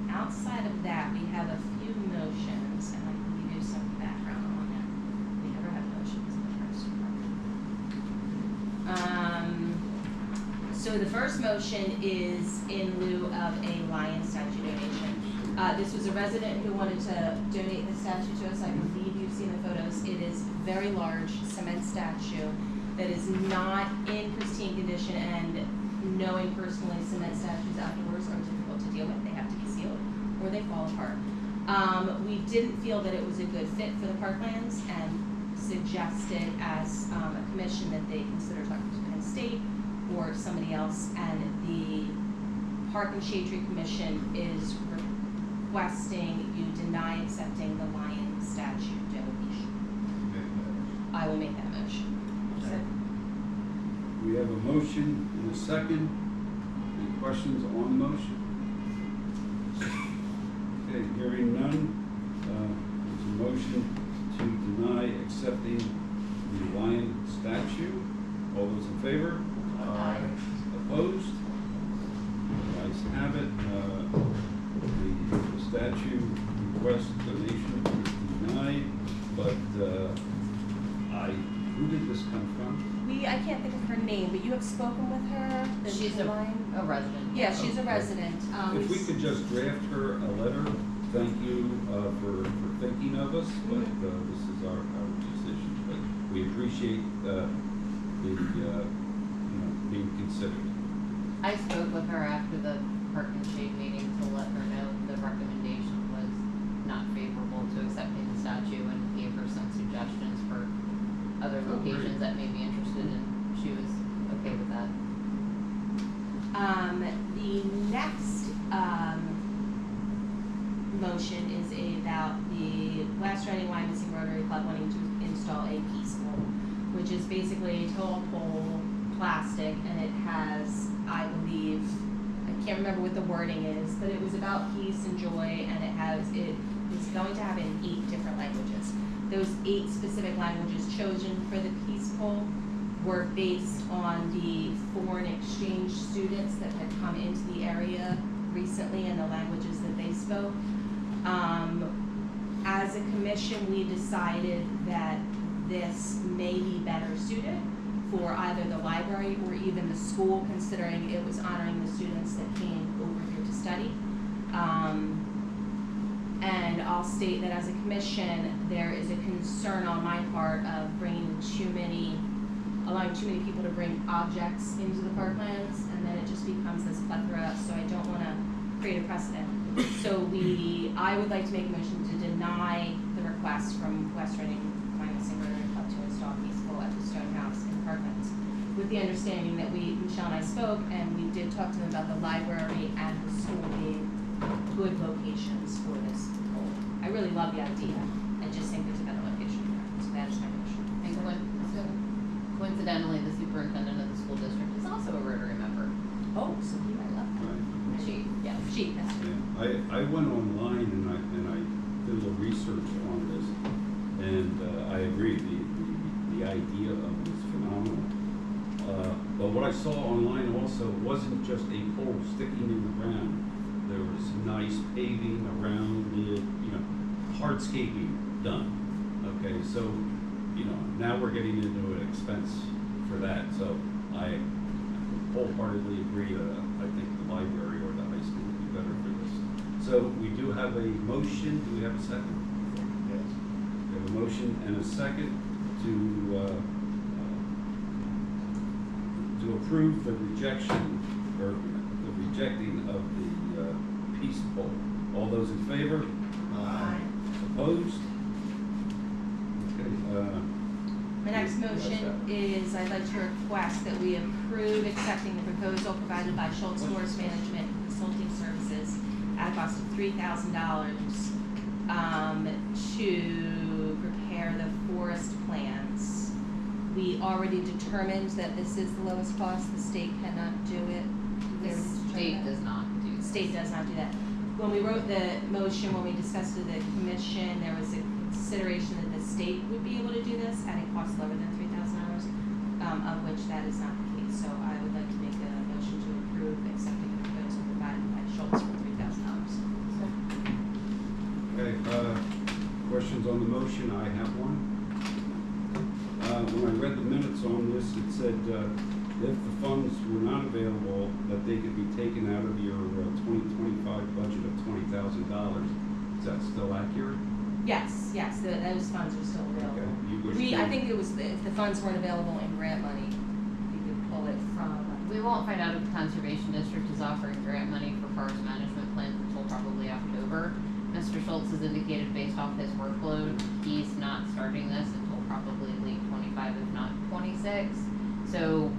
Outside of that, we have a few motions, and I can give you some background on that. We never have motions in the Parks Department. So the first motion is in lieu of a lion statue donation. This was a resident who wanted to donate the statue to us. I believe you've seen the photos. It is very large cement statue that is not in pristine condition, and knowing personally cement statues outdoors are difficult to deal with. They have to be sealed or they fall apart. We didn't feel that it was a good fit for the parklands and suggested as a commission that they consider talking to Penn State or somebody else, and the Park and Shade Tree Commission is requesting you deny accepting the lion statue donation. I will make that motion. We have a motion and a second. Any questions on the motion? Okay, hearing none, there's a motion to deny accepting the lion statue. All those in favor? Aye. Opposed? The ayes have it. The statue request donation is denied, but I who did this come from? I can't think of her name, but you have spoken with her, the She's line? a resident. Yeah, she's a Okay. resident. If we could just draft her a letter, thank you for thinking of us, but this is our decision. But we appreciate being considered. I spoke with her after the Park and Shade meeting to let her know the recommendation was not favorable to accepting the statue and gave her some suggestions for other locations that may be interested, and she was okay with that. The next motion is about the West Reading Wyomissing Rotary Club wanting to install a peace pole, which is basically a tall pole, plastic, and it has, I believe, I can't remember what the wording is, but it was about peace and joy, and it is going to have in 8 different languages. Those 8 specific languages chosen for the peace pole were based on the foreign exchange students that had come into the area recently and the languages that they spoke. As a commission, we decided that this may be better suited for either the library or even the school, considering it was honoring the students that came over here to study. And I'll state that as a commission, there is a concern on my part of allowing too many people to bring objects into the parklands, and then it just becomes this plethora, so I don't wanna create a precedent. So I would like to make a motion to deny the request from West Reading Wyomissing Rotary Club to install a peace pole at the Stone House in the parklands, with the understanding that Michelle and I spoke, and we did talk to them about the library and the school being good locations for this pole. I really love the idea, I just think there's a better location for it, so that is my motion. And coincidentally, the superintendent of the school district is also a Rotary member. Oh, so he might love that. Right. She, yes. She, that's Yeah, I went online and I did a little research on this, and I agree, the idea of it is phenomenal. But what I saw online also wasn't just a pole sticking in the ground. There was nice paving around it, hardscaping done. Okay, so, now we're getting into an expense for that, so I wholeheartedly agree that I think the library or the high school would be better for this. So we do have a motion, do we have a second? Yes. We have a motion and a second to approve the rejection, or the rejecting of the peace pole. All those in favor? Aye. Opposed? Okay, My next motion is I'd like to request that we approve accepting the proposal provided by Schultz Forest Management Consulting Services at a cost of $3,000 to prepare the forest plans. We already determined that this is the lowest cost. The state cannot do it. The state does not do The this. state does not do that. When we wrote the motion, when we discussed it at the commission, there was a consideration that the state would be able to do this at a cost lower than $3,000, of which that is not the case. So I would like to make a motion to approve accepting the proposal provided by Schultz for $3,000. okay, questions on the motion? I have one. When I read the minutes on this, it said if the funds were not available, that they could be taken out of your 2025 budget of $20,000. Is that still accurate? Yes, those funds are still available. Okay, you wish I to- think it was, if the funds weren't available in grant money, we could pull it from. We won't find out if the Conservation District is offering grant money for forest management plans until probably October. Mr. Schultz has indicated based off his workload, he's not starting this until probably late 25, if not 26. So,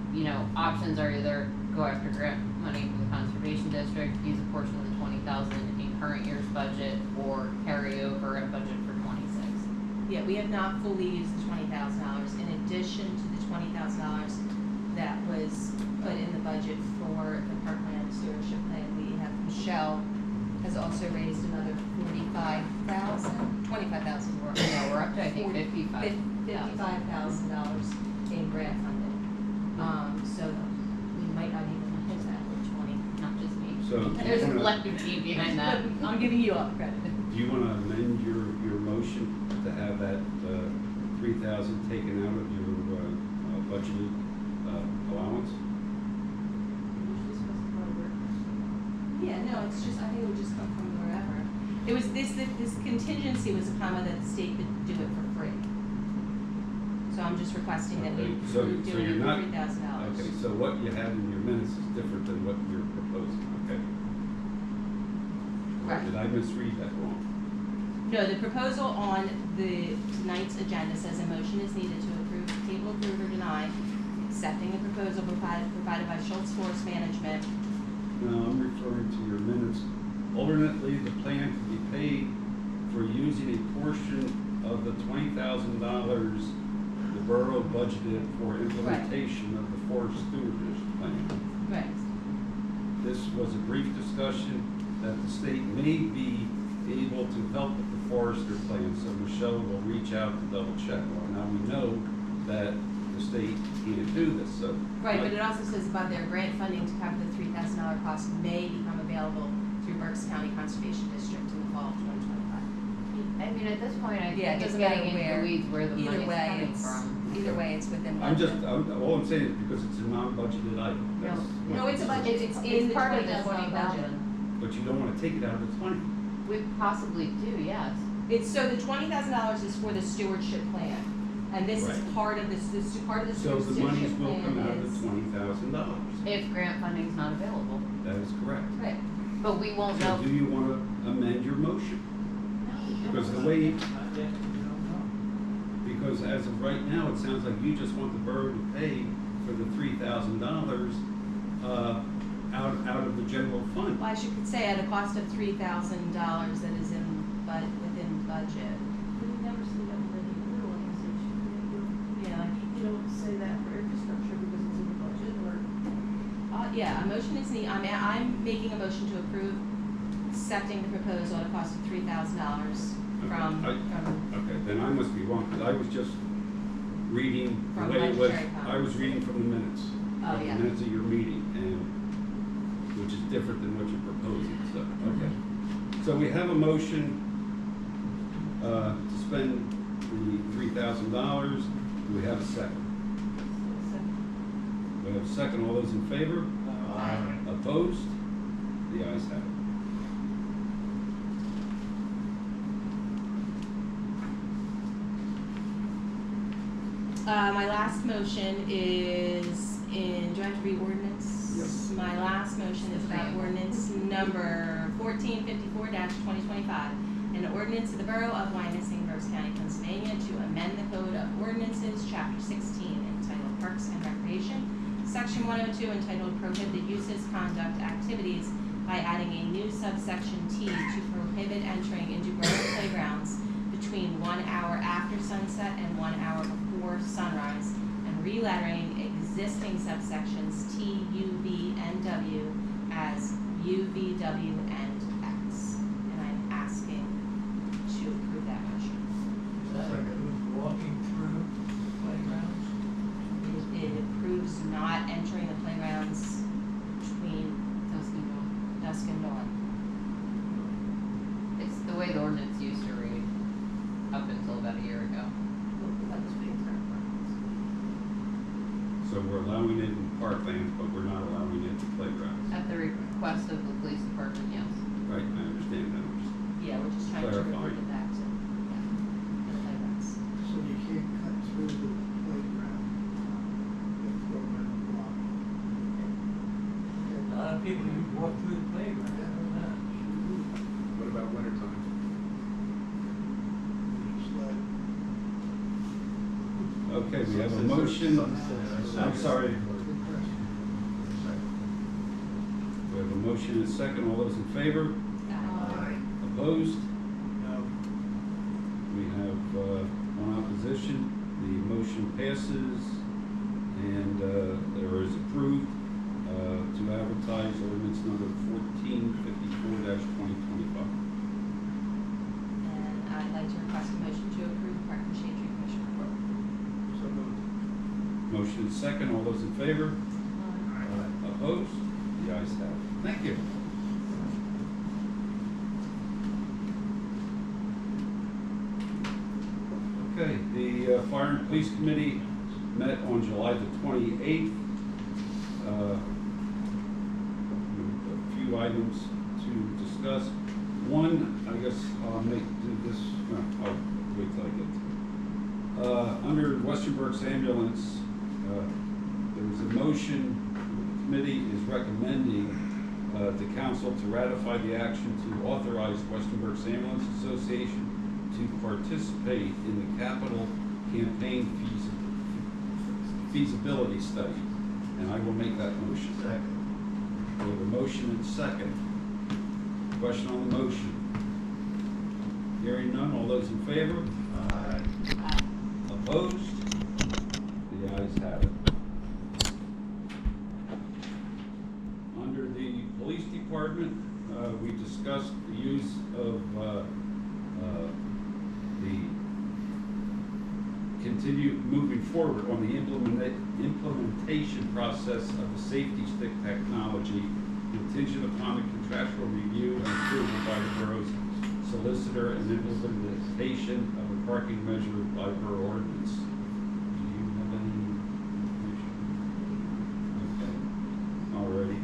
options are either go after grant money from the Conservation District, use a portion of the $20,000 in current year's budget, or carry over and budget for 26. Yeah, we have not fully used the $20,000. In addition to the $20,000 that was put in the budget for the parkland stewardship plan, we have Michelle has also raised another $25,000 more. Yeah, we're up to, I think, $55,000 in grant funding. So we might not even hit that with 20. Not just me. So There's a collective team behind that. I'm giving you all the credit. Do you want to amend your motion to have that 3,000 taken out of your budgeted, allowance? Usually supposed to go to work. Yeah, no, it's just, I think it would just come from wherever. It was, this contingency was upon whether the state could do it for free. So I'm just requesting that we Okay, so approve doing you're it not- for $3,000. Okay, so what you have in your minutes is different than what you're proposing, okay? Or Right. did I misread that wrong? No, the proposal on tonight's agenda says a motion is needed to approve, table, approve, or deny, accepting the proposal provided by Schultz Forest Management. No, I'm referring to your minutes. Alternately, the plan could be paid for using a portion of the $20,000 the borough budgeted for implementation of the forest stewardship plan. Right. This was a brief discussion that the state may be able to help with the forester plan, so Michelle will reach out to double check. Now, we know that the state can't do this, so. Right, but it also says above there, grant funding to cover the $3,000 cost may become available through Berks County Conservation District in the fall of 2025. I mean, at this point, I Yeah, it think it's doesn't matter getting into where. the weeds where the Either money's way, coming it's, from. either way, it's within I'm budget. just, all I'm saying is because it's a non-budgeted item. That's what No, it's a budget, it's in the part of the $20,000 budget. 20,000. But you don't wanna take it out of the 20. We possibly do, yes. It's, so the $20,000 is for the stewardship plan, and this is Right. part of this part of the So the monies stewardship will come out plan of is. the $20,000. If grant funding's not available. That is correct. Right. But we won't So know. do you wanna amend your motion? Because the way, because as of right now, it sounds like you just want the borough to pay for the $3,000, out of the general fund. Well, I could say at a cost of $3,000 that is within budget. We never see that with any other organization. Yeah. You don't say that for infrastructure because it's in the budget or. Yeah, a motion is I'm making a motion to approve accepting the proposal at a cost of $3,000 from. Okay, then I must be wrong, because I was just reading the From way it was, budgetary I was reading from the minutes. Oh, From yeah. the minutes of your meeting, and, which is different than what you're proposing, so, okay. So we have a motion, to spend the $3,000, do we have a second? We have a second, all those in favor? Aye. Opposed? The ayes have it. My last motion is do I have to read ordinance? Yes. My last motion is about ordinance number 1454-2025. An ordinance of the Borough of Wyomissing, Berks County, Pennsylvania, to amend the Code of Ordinances, Chapter 16, entitled Parks and Recreation, Section 102, entitled Prohibited Uses, Conduct, Activities, by adding a new subsection T to prohibit entering into borough playgrounds between 1 hour after sunset and 1 hour before sunrise, and relettering existing subsections T, U, V, and W as U, V, W, and X. And I'm asking to approve that motion. Walking through playgrounds? It approves not entering the playgrounds between dusk and dawn. It's the way the ordinance used to read up until about a year ago. So we're allowing it in parklands, but we're not allowing it in playgrounds. At the request of the police department, yes. Right, I understand that. I'm just Yeah, we're just trying to revert clarifying. it back to, the playgrounds. So you can't cut through the playground, with program block. A lot of people who walk through the playground, I don't know. What about wintertime? Okay, we have a motion. I'm sorry. We have a motion and a second. All those in favor? Opposed? No. We have one opposition. The motion passes, and there is approved to advertise ordinance number 1454-2025. And I'd like to request a motion to approve the Park and Shade Tree Commission report. So moved. Motion and second. All those in favor? Opposed? The ayes have it. Thank you. Okay, the Fire and Police Committee met on July the 28th. A few items to discuss. One, I guess I'll do this, no, I'll wait till I get to it. Under Western Berks Ambulance, there was a motion, the committee is recommending the council to ratify the action to authorize Western Berks Ambulance Association to participate in the capital campaign feasibility study. And I will make that motion. Second. We have a motion and second. Question on the motion. Hearing none, all those in favor? Aye. Opposed? The ayes have it. Under the police department, we discussed the use of the continue moving forward on the implementation process of the safety stick technology contingent upon the contractual review and approval by the borough's solicitor and implementation of a parking measure by borough ordinance. Do you have any information? Okay, alrighty.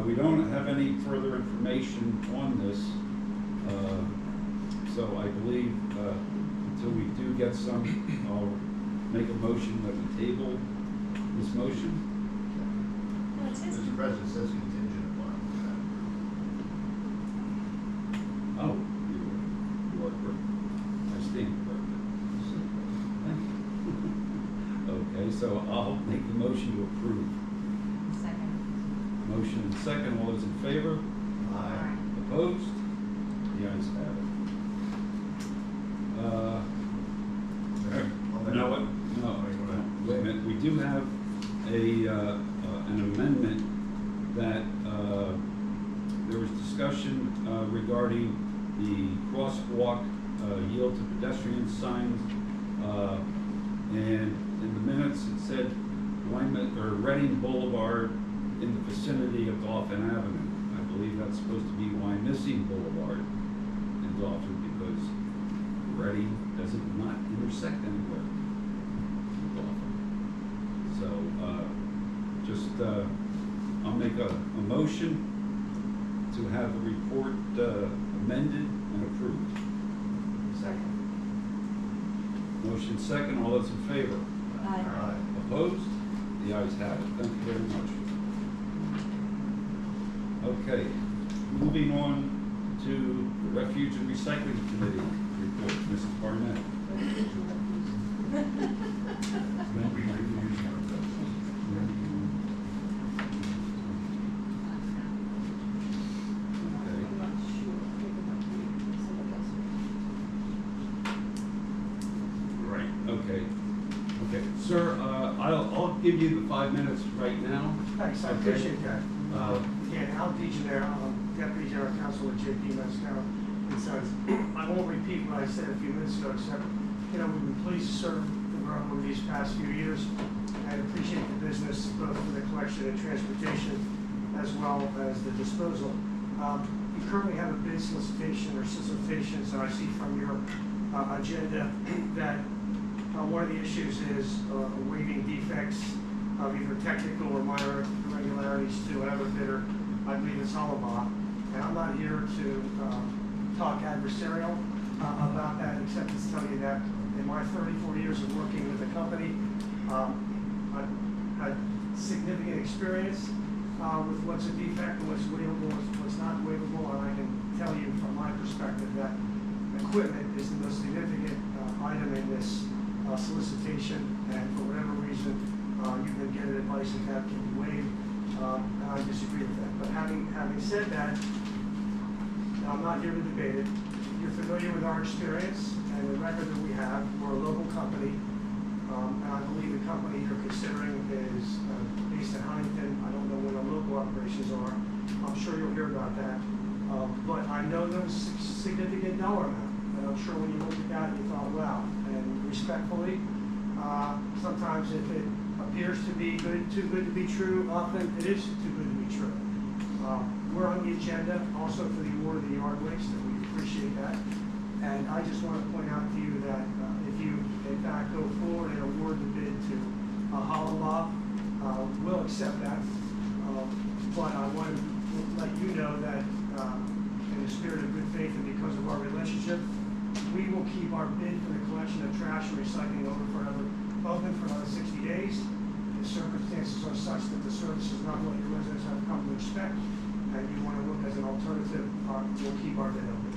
We don't have any further information on this, so I believe until we do get some, I'll make a motion that we table this motion. Well, it says, Mr. President, it says contingent upon. Oh, you are correct. I stand corrected. Thank you. Okay, so I'll make the motion to approve. second. Motion and second, all those in favor? Aye. Opposed? The ayes have it. No, wait a minute, we do have an amendment that, there was discussion, regarding the crosswalk, yield to pedestrian signs, and in the minutes it said Reading Boulevard in the vicinity of Dauphin Avenue. I believe that's supposed to be Wyomissing Boulevard in Dauphin because Reading doesn't not intersect anywhere with Dauphin. So, I'll make a motion to have the report amended and approved. Second. Motion second, all those in favor? Aye. Opposed? The ayes have it. Thank you very much. Okay, moving on to the Refuge and Recycling Committee report. Mrs. Barnett. I'm not sure. I think it might be somebody else. Right. Okay. Okay, sir, I'll give you the 5 minutes right now. Thanks, I Okay. appreciate that. Again, Al DeGenere, Deputy General Counsel at JP Mascaro and Sons. I won't repeat what I said a few minutes ago, except, we've been pleased to serve the borough over these past few years. I appreciate the business, both for the collection and transportation, as well as the disposal. You currently have a bid solicitation or solicitations, and I see from your agenda that one of the issues is waiving defects of either technical or minor irregularities to another bidder. I believe it's Hollabaugh. And I'm not here to talk adversarial about that, except to tell you that in my 34 years of working with the company, I've had significant experience with what's a defect, what's waivable, what's not waivable, and I can tell you from my perspective that equipment is the most significant item in this solicitation, and for whatever reason, you've been given advice that that can be waived, and I disagree with that. But having said that, I'm not here to debate it. You're familiar with our experience and the record that we have. We're a local company, and I believe the company you're considering is based in Huntington. I don't know where the local operations are. I'm sure you'll hear about that. But I know there's a significant dollar amount, and I'm sure when you looked at that, you thought, wow. And respectfully, sometimes if it appears to be too good to be true, often it is too good to be true. We're on the agenda also for the award of the yard waste, and we appreciate that. And I just want to point out to you that if you, in fact, go forward and award the bid to Holloway, will accept that. But I want to let you know that in the spirit of good faith and because of our relationship, we will keep our bid for the collection of trash and recycling open for another 60 days. If circumstances are such that the service is not what your residents have come to expect, and you want to look as an alternative, we'll keep our bid open.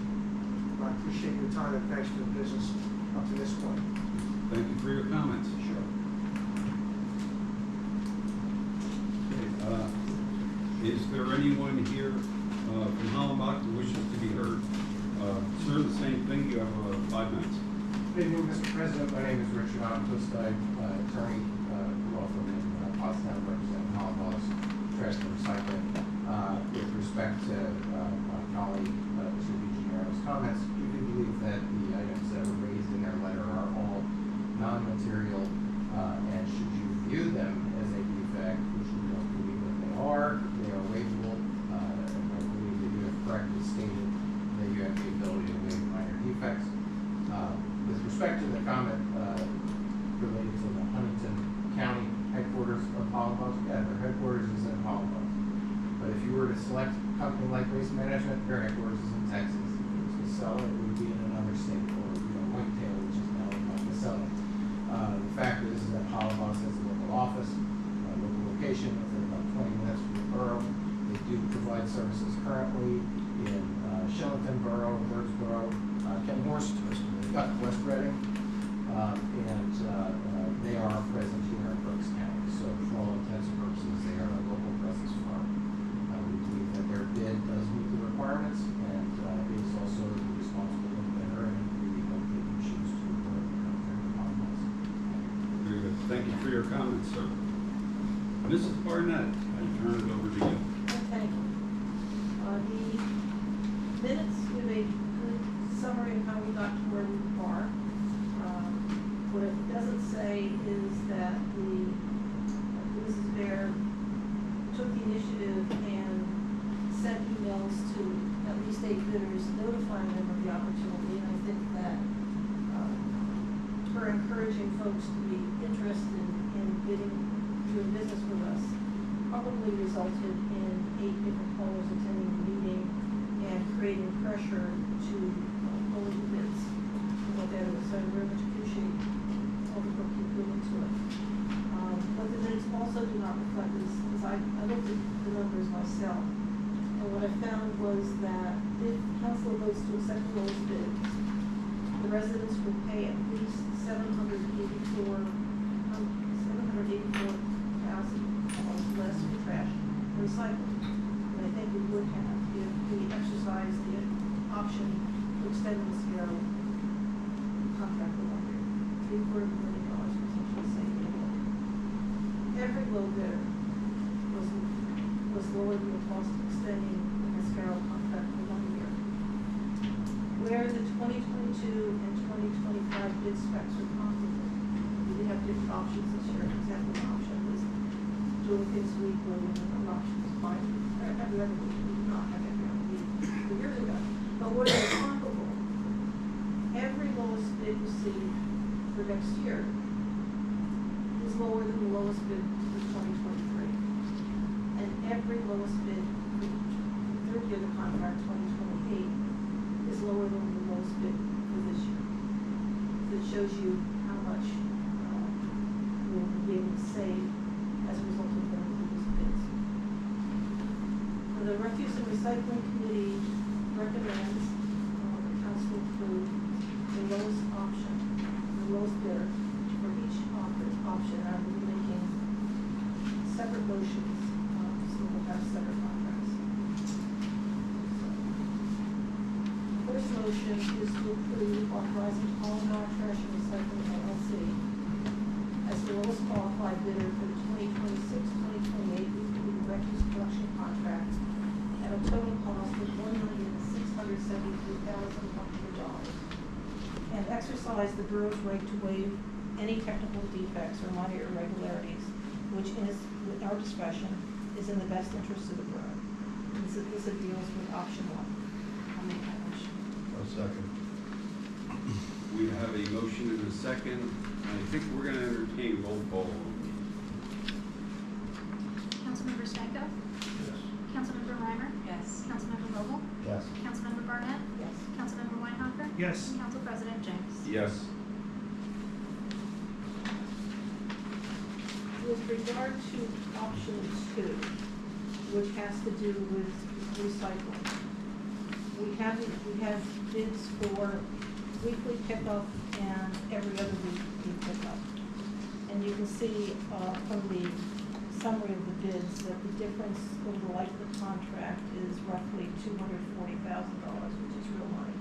I appreciate your time and thanks for the business up to this point. Thank you for your comments. Sure. Okay, is there anyone here from Hollenbach who wishes to be heard? Sir, the same thing, you have 5 minutes. Good evening, Mr. President. My name is Richard Onquist. I'm attorney, law firm in Pottstown, representing Hollenbach's Trash and Recycling. With respect to my colleague, Mr. DiGennaro's comments, we do believe that the items that were raised in their letter are all non-material, and should you view them as a defect, which we don't believe that they are waivable, and I believe that you have correctly stated that you have the ability to waive minor defects. With respect to the comment related to the Huntington County headquarters of Hollenbach, yeah, their headquarters is in Hollenbach. But if you were to select a company like Waste Management, their headquarters is in Texas. If it was to sell it, it would be in another state, or Whitetail, which is now in selling. The fact is that Hollenbach has a local office, a local location within about 20 minutes from the borough. They do provide services currently in Shillington Borough, Birdsboro, Kenmorst, West Reading, and they are present here in Berks County. So for all intents and purposes, they are a local presence firm. We believe that their bid does meet the requirements, and it is also the responsible bidder, and we hope that you choose to award the contract to Hollenbach. Very good. Thank you for your comments, sir. Mrs. Barnett, I turn it over to you. Thank you. The minutes give a good summary of how we got to where we are. What it doesn't say is that Mrs. Baer took the initiative and sent emails to at least 8 bidders notifying them of the opportunity, and I think that her encouraging folks to be interested in bidding, doing business with us, probably resulted in 8 different callers attending the meeting and creating pressure to hold the bids. And that is, I very much appreciate all the work you put into it. But the minutes also do not reflect this, because I looked at the numbers myself, and what I found was that if council votes to accept the lowest bid, the residents will pay at least $784,000 less for trash and recycling than I think we would have if we exercised the option to extend the Mascaro contract for 1 year. $750,000 for essentially the same thing. Every low bidder was lower than the cost of extending the Mascaro contract for 1 year. Where the 2022 and 2025 bid specs are comparable, we did have different options this year. An example option was doing things weekly, and another option was fine every other week. We did not have every other week 2 years ago. But what is comparable? Every lowest bid received for next year is lower than the lowest bid for 2023. And every lowest bid for the third year of the contract, 2028, is lower than the lowest bid for this year. So it shows you how much we'll be able to save as a result of going through these bids. The Refuse and Recycling Committee recommends the council approve the lowest option, the lowest bidder for each option. I will be making separate motions, so we'll have separate contracts. First motion is to approve authorizing Hollenbach Trash and Recycling LLC as the lowest qualified bidder for the 2026-2028 weekly refuse collection contract at a total cost of $1,673,100, and exercise the Bureau's right to waive any technical defects or minor irregularities, which is, with our discretion, is in the best interest of the Bureau. This deals with option 1. I'll make that motion. I'll second. We have a motion and a second. I think we're going to entertain roll call on these. Councilmember Stanko? Councilmember Reimer? Yes. Councilmember Vogel? Yes. Councilmember Barnett? Yes. Councilmember Weinhofer? Yes. And Council President James? Yes. With regard to option 2, which has to do with recycling, we have bids for weekly pickup and every other week pickup. And you can see from the summary of the bids that the difference over the life of the contract is roughly $240,000, which is real money.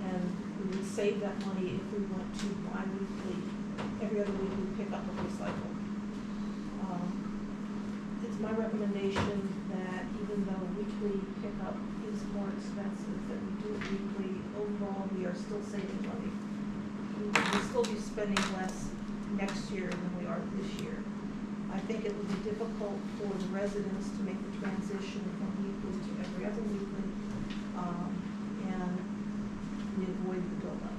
And we would save that money if we went to bi-weekly, every other week we pick up and recycle. It's my recommendation that even though weekly pickup is more expensive, that we do it weekly. Overall, we are still saving money. We will still be spending less next year than we are this year. I think it would be difficult for the residents to make the transition from weekly to every other weekly, and we avoid the buildup.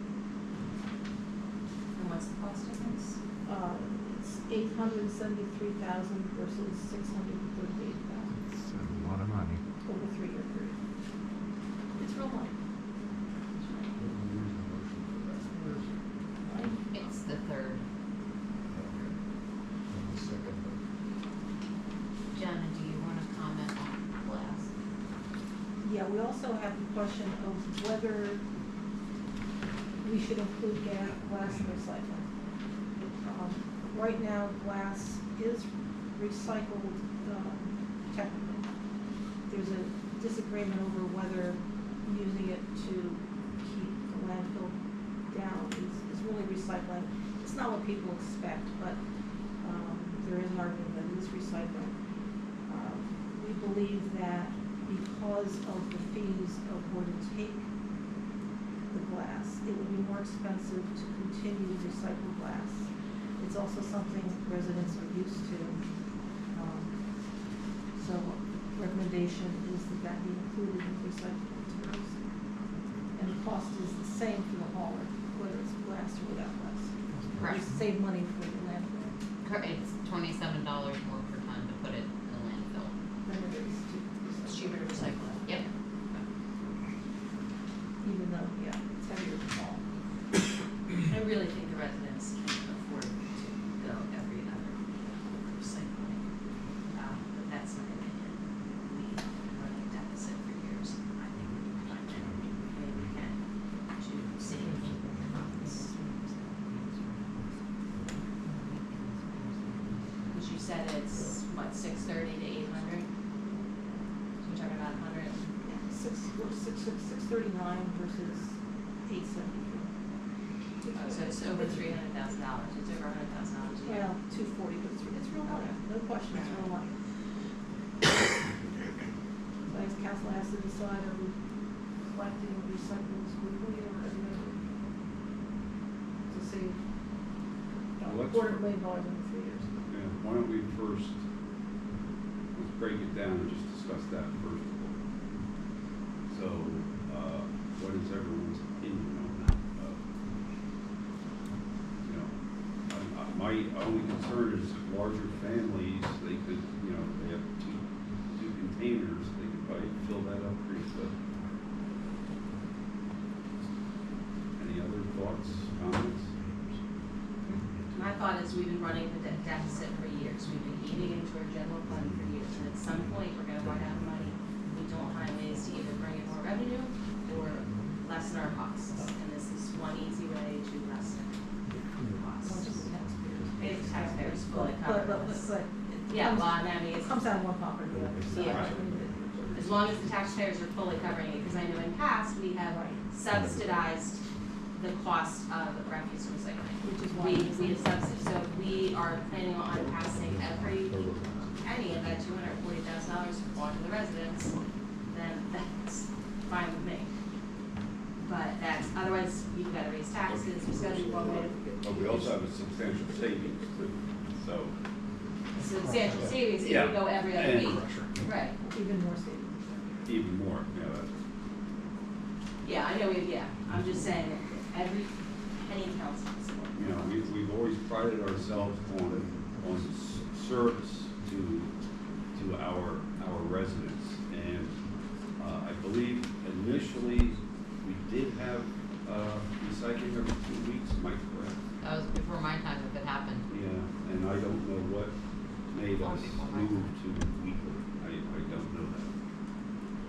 And what's the cost difference? It's $873,000 versus $638,000 It's a lot of money. over a 3-year period. It's real money. Right? It's the third. Jenna, do you want to comment on glass? Yeah, we also have the question of whether we should include glass in recycling. Right now, glass is recycled technically. There's a disagreement over whether using it to keep the landfill down is really recycling. It's not what people expect, but there is an argument that it is recycling. We believe that because of the fees of where to take the glass, it would be more expensive to continue to recycle glass. It's also something residents are used to. So recommendation is that that be included in recycling materials. And the cost is the same for the hauler, whether it's glass or without glass. Correct. You save money for the landfill It's $27 more per ton to put it in the landfill. than it is to It's recycle. cheaper to recycle it. Yep. Even though, yeah, it's heavier to haul. I really think the residents can afford to go every other recycling. But that's my opinion. We've been running a deficit for years. I think we can find any way we can to save funds. Because you said it's, what, 630 to 800? So we're talking about 100. 639 versus 873. Oh, so it's over $300,000. It's over $100,000 a year. Well, 240, but it's real money, no question, it's real money. So I guess council has to decide, are we collecting recyclables weekly or every other week? To save Well, $250,000 in 3 years. Yeah, why don't we first, let's break it down and just discuss that first of all. So, what is everyone's opinion on that? You know, my only concern is larger families, they could, you know, they have two containers, they could probably fill that up pretty quick. Any other thoughts, comments? My thought is we've been running the deficit for years. We've been eating into our general fund for years. And at some point, we're gonna run out of money. We don't find ways to either bring in more revenue or lessen our costs. And this is one easy way to lessen costs. If taxpayers fully cover this. But Yeah, well, I mean, it it's. comes out of one pocket or the other, so. Yeah. As long as the taxpayers are fully covering it, because I know in past, we have subsidized the cost of refuse recycling. Which is why. We have subsidized, so we are planning on passing every penny of that $240,000 on to the residents, then that's fine with me. But that's, otherwise, you've gotta raise taxes, there's gotta be one way to. But we also have a substantial savings too, so. Substantial savings if Yeah. we go every other And week. pressure. Right, Even more savings. Even more, yeah, that's. yeah, I know, I'm just saying, every penny counts. You know, we've always prided ourselves on service to our residents. And I believe initially we did have recycling every 2 weeks, am I correct? That was before my time if it happened. Yeah, and I don't know what made us move to weekly. I don't know that.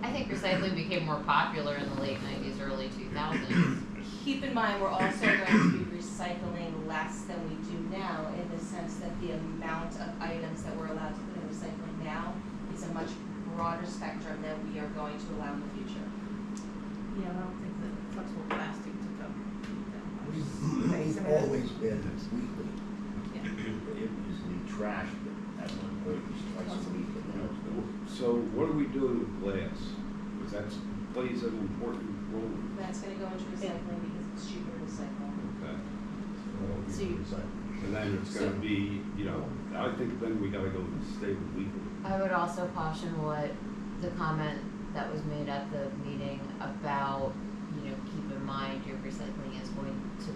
I think recycling became more popular in the late 90s, early 2000s. Keep in mind, we're also going to be recycling less than we do now, in the sense that the amount of items that we're allowed to put in recycling now is a much broader spectrum than we are going to allow in the future. Yeah, I don't think that flexible plastic took up that much We've space. always been weekly. Yeah. It was the trash that at one point was twice a week. So what are we doing with glass? Because that plays an important role. That's gonna go into recycling because it's cheaper to recycle. Okay. So you- And then it's gonna be, I think then we gotta go stay with weekly. I would also caution what the comment that was made at the meeting about, keep in mind your recycling is going to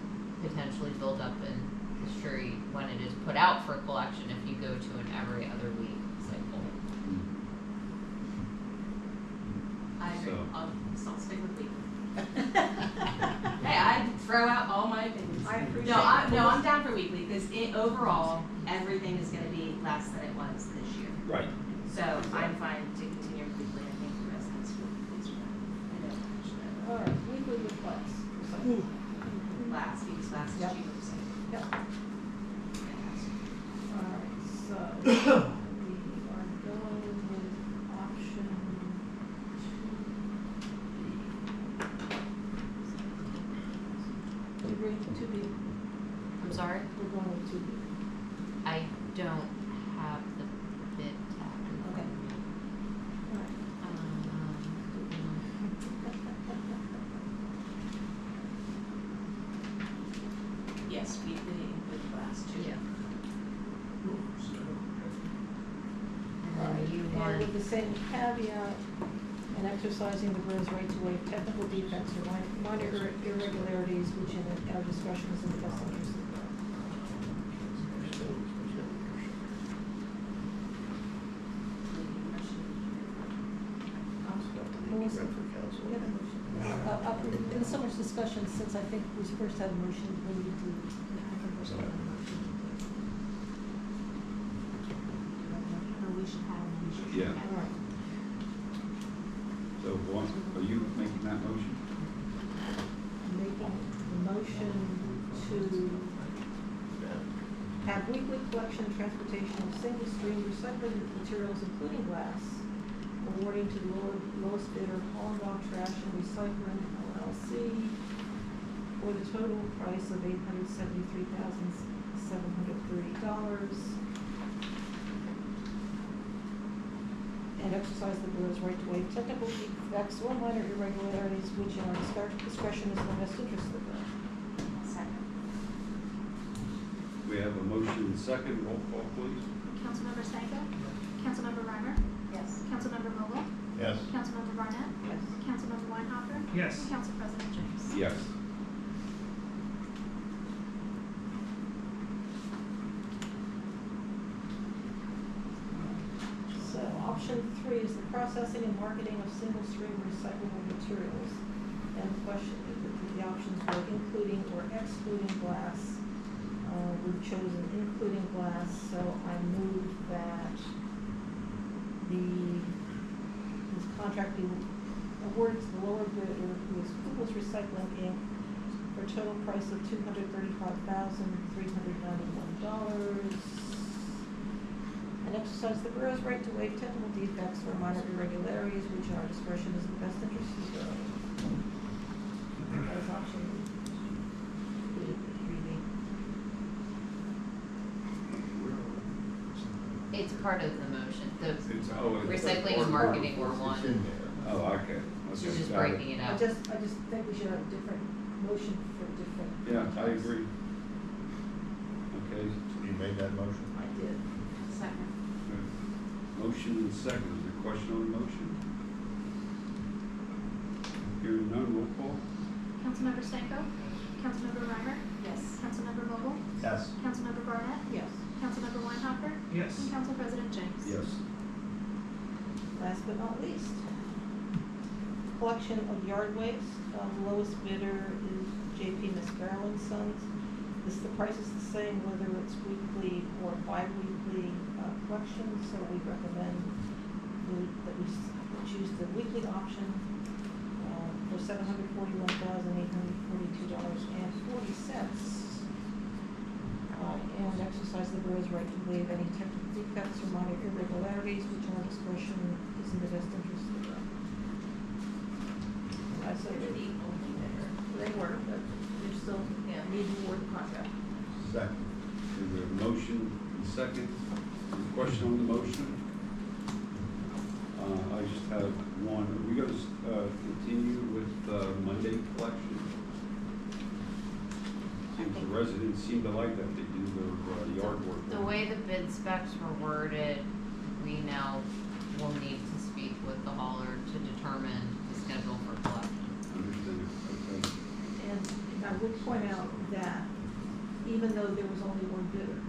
potentially build up in the street when it is put out for collection if you go to an every other week cycle. I agree, So- I'll stick with weekly. Hey, I throw out all my opinions. I appreciate No, it. I'm down for weekly, because overall, everything is gonna be less than it was this year. Right. So I'm fine to continue with weekly, I think the residents will be pleased with that. I know how much that All right, weekly with class. Recycling. glass, because glass is Yep. cheaper to recycle. Yep. Fantastic. All right, so we are going with option 2B. You agree to 2B? I'm sorry? We're going with 2B. I don't have the bid tab. Okay. All right. Yes, weekly with glass too. Yeah. All right, You and want, with the same caveat, and exercising the borough's right to waive technical defects or minor irregularities which in our discretion is in the best interest of the borough. Get a motion. In so much discussion, since I think we first had a motion, we need to, I think we're still on a motion. Or we should have, Yeah. All right. So are you making that motion? Making the motion to have weekly collection and transportation of single stream recycling materials, including glass, awarding to the lowest bidder, Hollandog Trash and Recycling LLC, for the total price of $873,730. And exercise the board's right to waive technical defects or minor irregularities which in our discretion is in the best interest of the borough. second. We have a motion and second, roll call please. Councilmember Stanko? Councilmember Reimer? Yes. Councilmember Vogel? Yes. Councilmember Barnett? Yes. Councilmember Weinhofer? Yes. And Council President James? Yes. So option 3 is the processing and marketing of single stream recyclable materials. And the question, the options were including or excluding glass. We've chosen including glass, so I move that this contract be awarded to the lower bidder, who is Kugel's Recycling Inc., for a total price of $235,391. And exercise the borough's right to waive technical defects or minor irregularities which in our discretion is in the best interest of the borough. That is option 3B. it's part of the motion. The It's recycling and marketing were It's one. in there. Oh, okay. She's Okay, just got it. breaking it I out. just think we should have a different motion for different. Yeah, I agree. Okay. You made that motion? I did. Second. Motion and second. Is there a question on the motion? Hearing none, roll call. Councilmember Stanko? Councilmember Reimer? Yes. Councilmember Vogel? Yes. Councilmember Barnett? Yes. Councilmember Weinhopper? Yes. And Council President James? Yes. Last but not least, collection of yard waste. Lowest bidder is J.P. Mascarrow and Sons. The price is the same whether it's weekly or bi-weekly collection, so we recommend that we choose the weekly option for $741,842.40. And exercise the borough's right to waive any technical defects or minor irregularities which our discretion is in the best interest of the borough. I said They're the only bidder. they were, but they're still, need to award the contract. Second. Is there a motion, and second? Any question on the motion? I just have one. Are we going to continue with Monday collection? Seems the residents seem to like that. They do their yard work. The way the bid specs were worded, we now will need to speak with the hauler to determine the schedule for collection. Understand. Okay. And I would point out that even though there was only one bidder,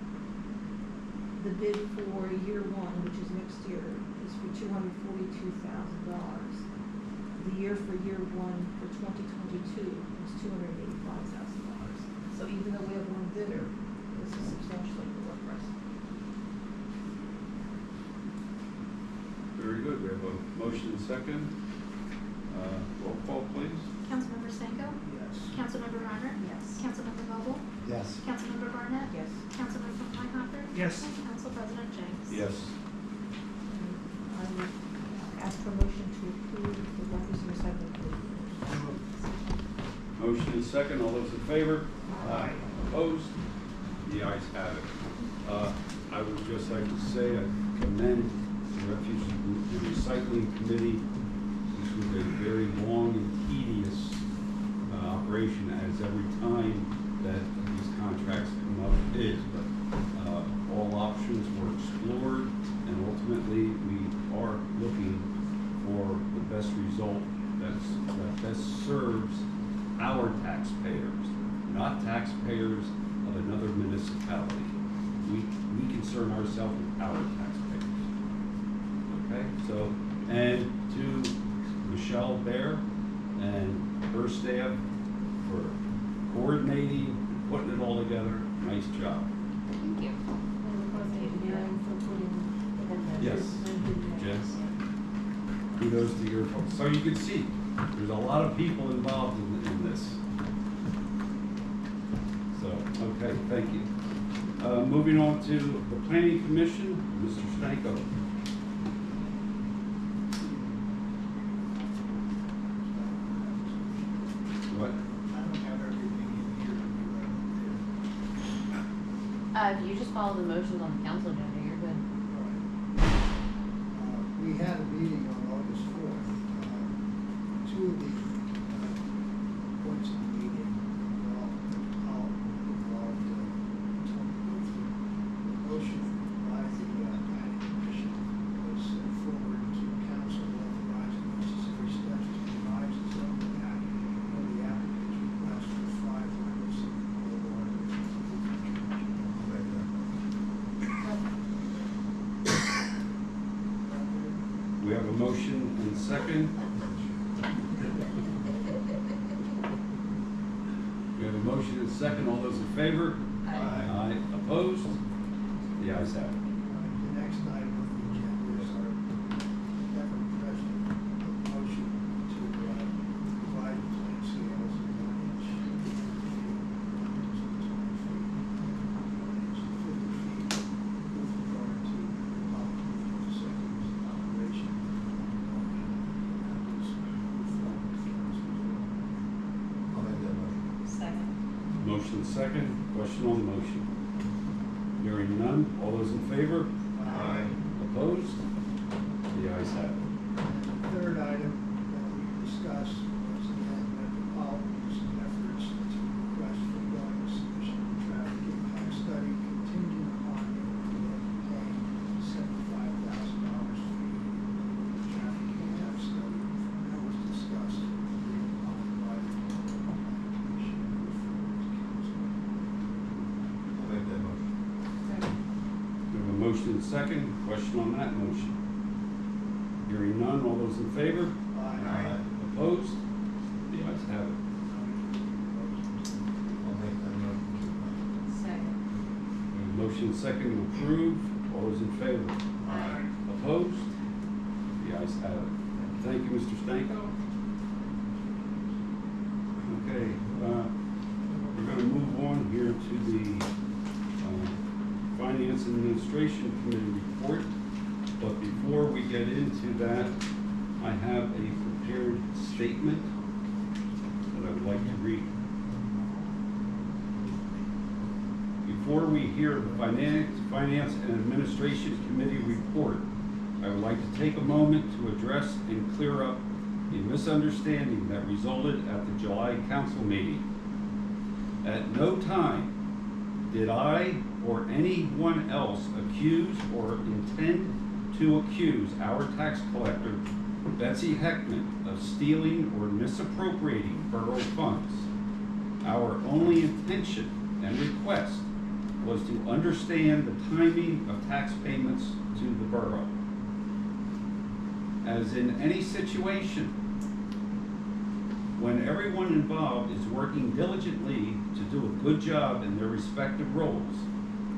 the bid for year one, which is next year, is for $242,000. The year for year one for 2022 was $285,000. So even though we have one bidder, this is substantially lower price. Very good. We have a motion and second. Roll call, please. Councilmember Stanko? Yes. Councilmember Reiner? Yes. Councilmember Vogel? Yes. Councilmember Barnett? Yes. Councilmember Weinhopper? Yes. And Council President James? Yes. I would ask for a motion to approve the refuse and recycling fleet. Motion and second. All those in favor? Aye. Opposed? The ayes have it. I would just like to say I commend the Refuse and Recycling Committee. This was a very long and tedious operation, as every time that these contracts come up is. But all options were explored, and ultimately we are looking for the best result that best serves our taxpayers, not taxpayers of another municipality. We concern ourselves with our taxpayers. Okay, so, and to Michelle Bear and her staff for coordinating, putting it all together, nice job. Thank you. And of course, engineering for putting in the. Yes. Yes. Kudos to your folks. So you can see, there's a lot of people involved in this. So, okay, thank you. Moving on to the Planning Commission, Mr. Stanko. What? I don't have everything in here to If you just follow the motions on the council agenda, you're good. We had a meeting on August 4th. Two of the points of the meeting involved the motion by the planning commission was forwarded to council authorizing necessary steps to revise the zoning map for the applicant's request for 5 Wyomissing Boulevard. We have a motion and second. We have a motion and second. All those in favor? Aye. Opposed? The ayes have it. The next item on the agenda is our Madam President, a motion to provide plan scales of 1 inch, 50 feet, with regard to public settings and operation. I'll make that motion. Second. Motion second. Question on the motion. Hearing none. All those in favor? Aye. Opposed? The ayes have it. The third item that we discussed was the Metropolitan's efforts to request for going submission of traffic impact study contingent upon paying $75,000 fee for the traffic impact study. That was discussed and agreed upon by the commission and referred to council. I'll make that motion. Second. motion and second. Question on that motion? Hearing none. All those in favor? Aye. Opposed? The ayes have it. I'll make that motion. Second. We have a motion and second to approve. All those in favor? Aye. Opposed? The ayes have it. Thank you, Mr. Stanko. Okay, we're gonna move on here to the Finance and Administration Committee report. But before we get into that, I have a prepared statement that I would like to read. Before we hear the Finance and Administration Committee report, I would like to take a moment to address and clear up a misunderstanding that resulted at the July council meeting. At no time did I or anyone else accuse or intend to accuse our tax collector, Betsy Heckman, of stealing or misappropriating borough funds. Our only intention and request was to understand the timing of tax payments to the borough. As in any situation, when everyone involved is working diligently to do a good job in their respective roles,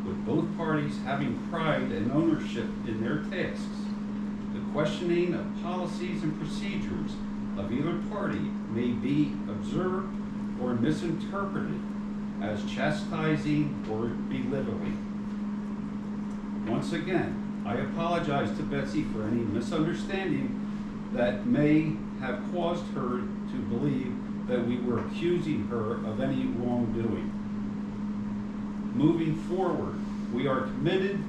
with both parties having pride and ownership in their tasks, the questioning of policies and procedures of either party may be observed or misinterpreted as chastising or belittling. Once again, I apologize to Betsy for any misunderstanding that may have caused her to believe that we were accusing her of any wrongdoing. Moving forward, we are committed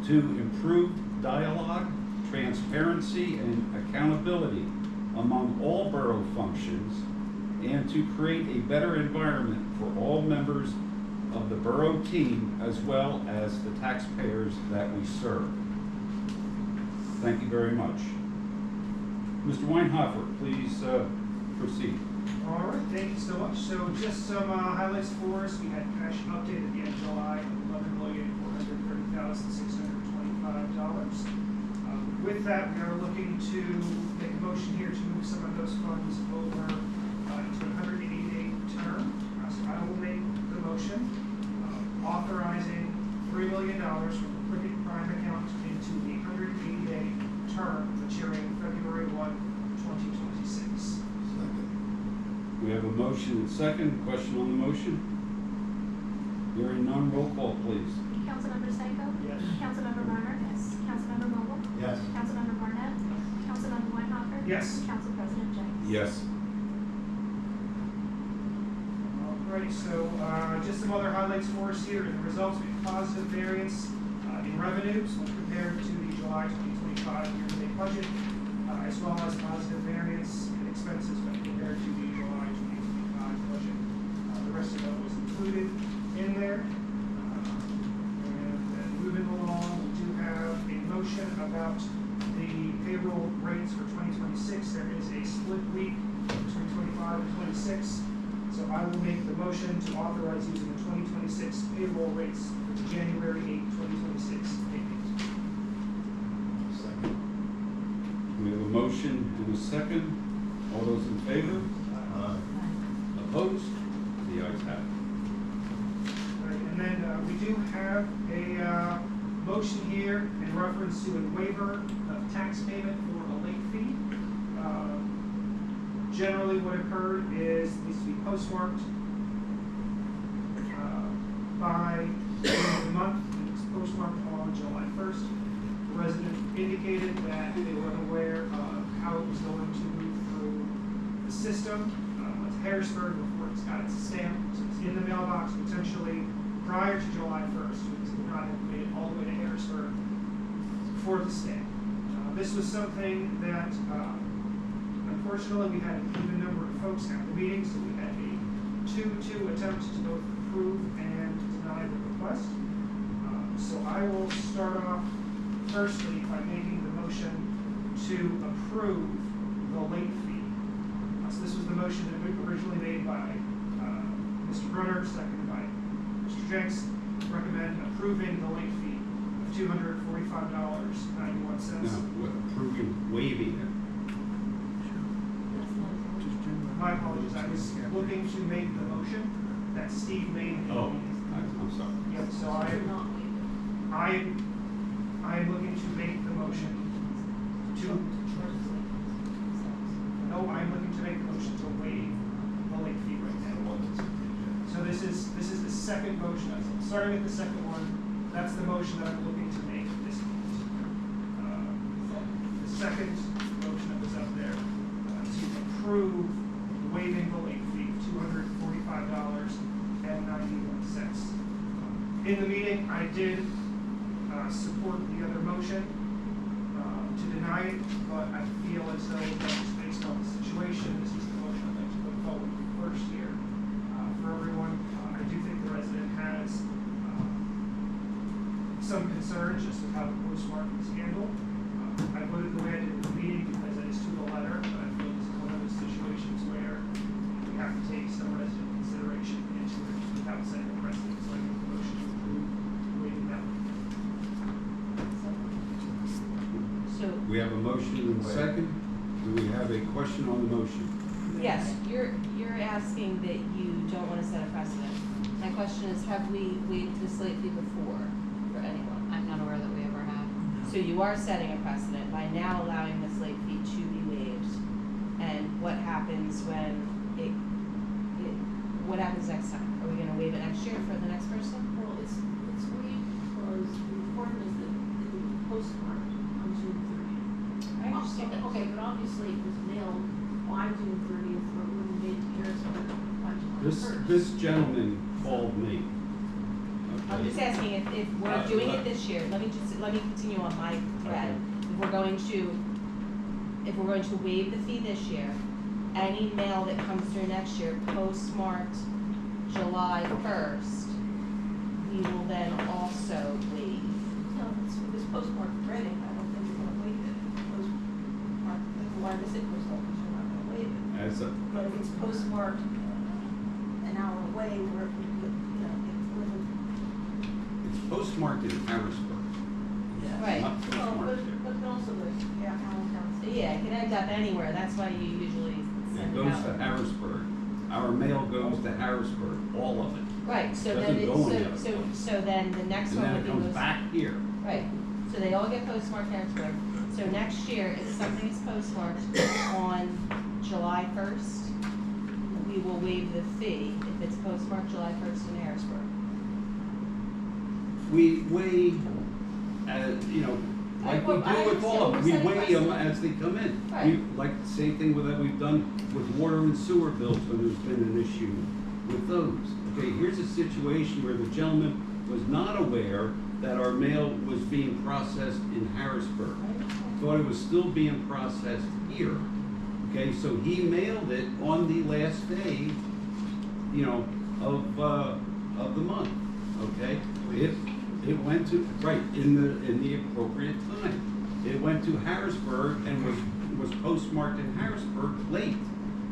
to improved dialogue, transparency, and accountability among all borough functions, and to create a better environment for all members of the borough team as well as the taxpayers that we serve. Thank you very much. Mr. Weinhofer, please proceed. All right, thank you so much. So just some highlights for us. We had cash update at the end of July of $11,430,625. With that, we are looking to make a motion here to move some of those funds over into a 180-day term. So I will make the motion authorizing $3 million from the Cricket Prime account into a 180-day term maturing February 1, 2026. We have a motion and second. Question on the motion? Hearing none, roll call, please. Councilmember Stanko? Yes. Councilmember Runner? Yes. Councilmember Mobile? Yes. Councilmember Barnett? Councilmember Weinhofer? Yes. Council President James? Yes. Alrighty, so just some other highlights for us here. The results, we have positive variance in revenues when compared to the July 2025 year-to-date budget, as well as positive variance in expenses when compared to the July 2025 budget. The rest of that was included in there. And then moving along, we do have a motion about the payroll rates for 2026. There is a split week between 25 and 26. So I will make the motion to authorize using the 2026 payroll rates for the January 8, 2026 payment. Second. We have a motion and a second. All those in favor? Opposed? The ayes have it. Right, and then we do have a motion here in reference to a waiver of tax payment for a late fee. Generally, what occurred is these to be postmarked by the end of the month. It was postmarked on July 1st. The resident indicated that they were unaware of how it was going to move through the system. Went to Harrisburg before it's got its stamp, so it's in the mailbox potentially prior to July 1st, because it would not have made it all the way to Harrisburg for the stamp. This was something that unfortunately, we had an even number of folks at the meeting, so we had a 2-2 attempt to both approve and deny the request. So I will start off firstly by making the motion to approve the late fee. So this was the motion that was originally made by Mr. Brunner, seconded by Mr. Jenks, recommend approving the late fee of $245.91. No, we're approving, waiving it. My apologies, I was looking to make the motion that Steve made. Oh, I'm sorry. Yep, so I am looking to make the motion to, no, I'm looking to make the motion to waive the late fee right now. So this is the second motion, starting at the second one, that's the motion that I'm looking to make at this point. The second motion that was up there, to approve waiving the late fee, $245.91. In the meeting, I did support the other motion to deny it, but I feel as though that's based on the situation. This is the motion I'd like to put forward first here for everyone. I do think the resident has some concerns just with how the postmark is handled. I voted the way I did in the meeting because it is to the letter, but I feel this is one of those situations where we have to take some resident consideration into it without setting a precedent. So I make the motion to approve waiving that. So, We have a motion and a second. Do we have a question on the motion? yes, you're asking that you don't wanna set a precedent. My question is, have we waived this late fee before for anyone? I'm not aware that we ever have. So you are setting a precedent by now allowing this late fee to be waived. And what happens when what happens next time? Are we gonna waive it next year for the next person? Well, it's waived because the requirement is that it will be postmarked on June 30th. I understand. Okay, but obviously it was mailed by June 30th, or it would have made to Harrisburg by July 1st. This gentleman called me. I'm Okay. just asking if we're doing it this year, let me continue on my thread. Okay. If we're going to waive the fee this year, any mail that comes through next year postmarked July 1st, we will then also waive. No, if it's postmarked Reading, I don't think you're gonna waive it. Postmarked, like the Wyomissing post office, you're not gonna waive it. As a, But if it's postmarked an hour away, where it would, it's living. it's postmarked in Harrisburg. Right. Not postmarked there. But also the, Allentown State. Yeah, it can end up anywhere, that's why you usually It send it goes out. to Harrisburg. Our mail goes to Harrisburg, all of it. Right, so Doesn't then, go any other so then the next And one then would it be comes most. back here. Right, so they all get postmarked Harrisburg. So next year, if something is postmarked on July 1st, we will waive the fee if it's postmarked July 1st in Harrisburg. We weigh, like we Well, I do with all of them, we understand. We're weigh setting them as they come in. Right. We, like the same thing that we've done with water and sewer bills when there's been an issue with those. Okay, here's a situation where the gentleman was not aware that our mail was being processed in Harrisburg. Thought it was still being processed here. Okay, so he mailed it on the last day, of the month, okay? It went to, right, in the appropriate time. It went to Harrisburg and was postmarked in Harrisburg late.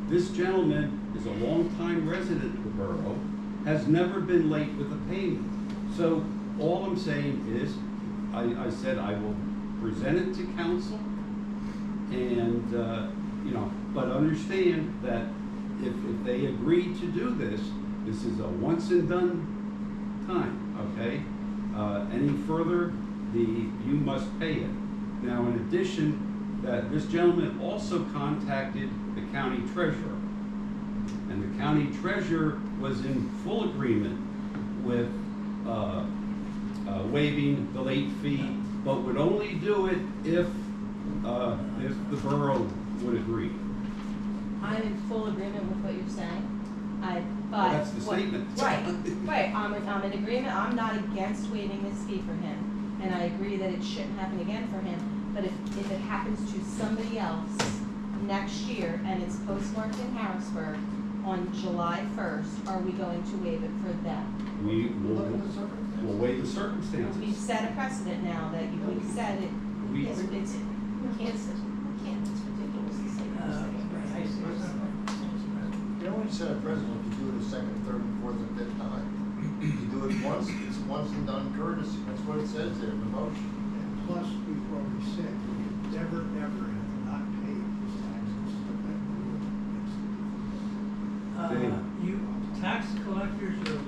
This gentleman is a longtime resident of the borough, has never been late with a payment. So all I'm saying is, I said I will present it to council and, but understand that if they agree to do this, this is a once and done time, okay? Any further, you must pay it. Now, in addition, that this gentleman also contacted the county treasurer. And the county treasurer was in full agreement with waiving the late fee, but would only do it if the borough would agree. I'm in full agreement with what you're saying. Well, that's the statement. Right, I'm in agreement, I'm not against waiving this fee for him, and I agree that it shouldn't happen again for him, but if it happens to somebody else next year and it's postmarked in Harrisburg on July 1st, are we going to waive it for them? We'll weigh the circumstances. We've set a precedent now that we've said it, We- it's, We can't, it's ridiculous to say those things. You only set a precedent if you do it a second, third, and fourth, and fifth time. If you do it once, it's once and done courtesy. That's what it says there in the motion. And plus, we've already said, we never, ever have not paid his taxes. You, tax collectors are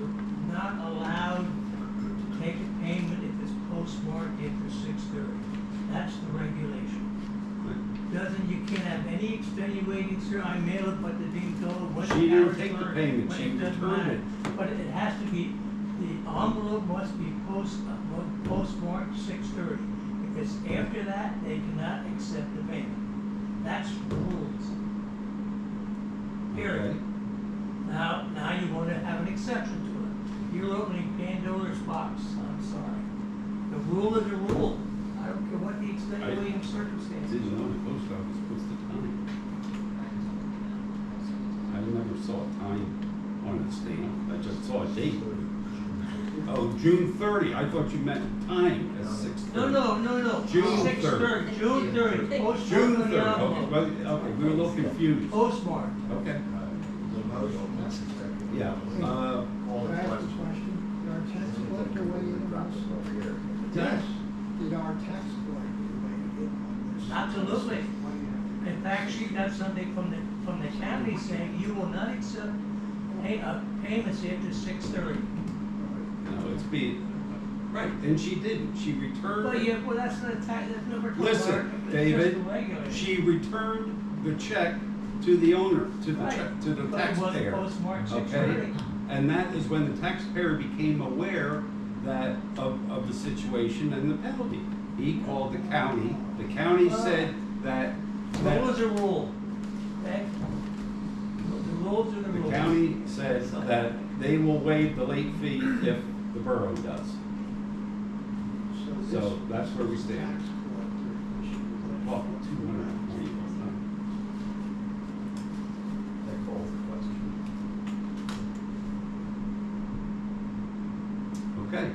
not allowed to take a payment if it's postmarked after 6:30. That's the regulation. You can't have any extenuating, sir, I mail it, but the didn't go, when She the didn't hours take the were, payment, when she it doesn't returned matter. it. But it has to be, the envelope must be postmarked 6:30. If it's after that, they cannot accept the payment. That's the rules. Period. Okay. Now you want to have an exception to it. You're opening Pandora's box, I'm sorry. The rule is a rule. I don't care what the extenuating circumstances. Didn't know the post office puts the time. I never saw a time on the stamp, I just saw a date. Oh, June 30, I thought you meant time as 6:30. No. June 6:30, June 30, postmarked June on 30, the envelope. okay, we were a little confused. Postmarked. Okay, The motion, that's exactly. yeah, All Can the I ask a questions. question? Did our tax collector weigh in on this? Over here. yes. Did our tax collector weigh in on this? Absolutely. Why do you have to- In fact, she got something from the county saying you will not accept payments after 6:30. No, it's being, right, and she didn't, she returned. Well, yeah, well, that's not a tax, that's never. Listen, David, she returned the check to the owner, to the check, to the But it wasn't taxpayer. postmarked Okay, 6:30. and that is when the taxpayer became aware that, of the situation and the penalty. He called the county said that. Rule is a rule, okay? The rules are the The rules. county said that they will waive the late fee if the borough does. So this that's where we tax stand. collector issue. Oh, 240. That calls the question. Okay.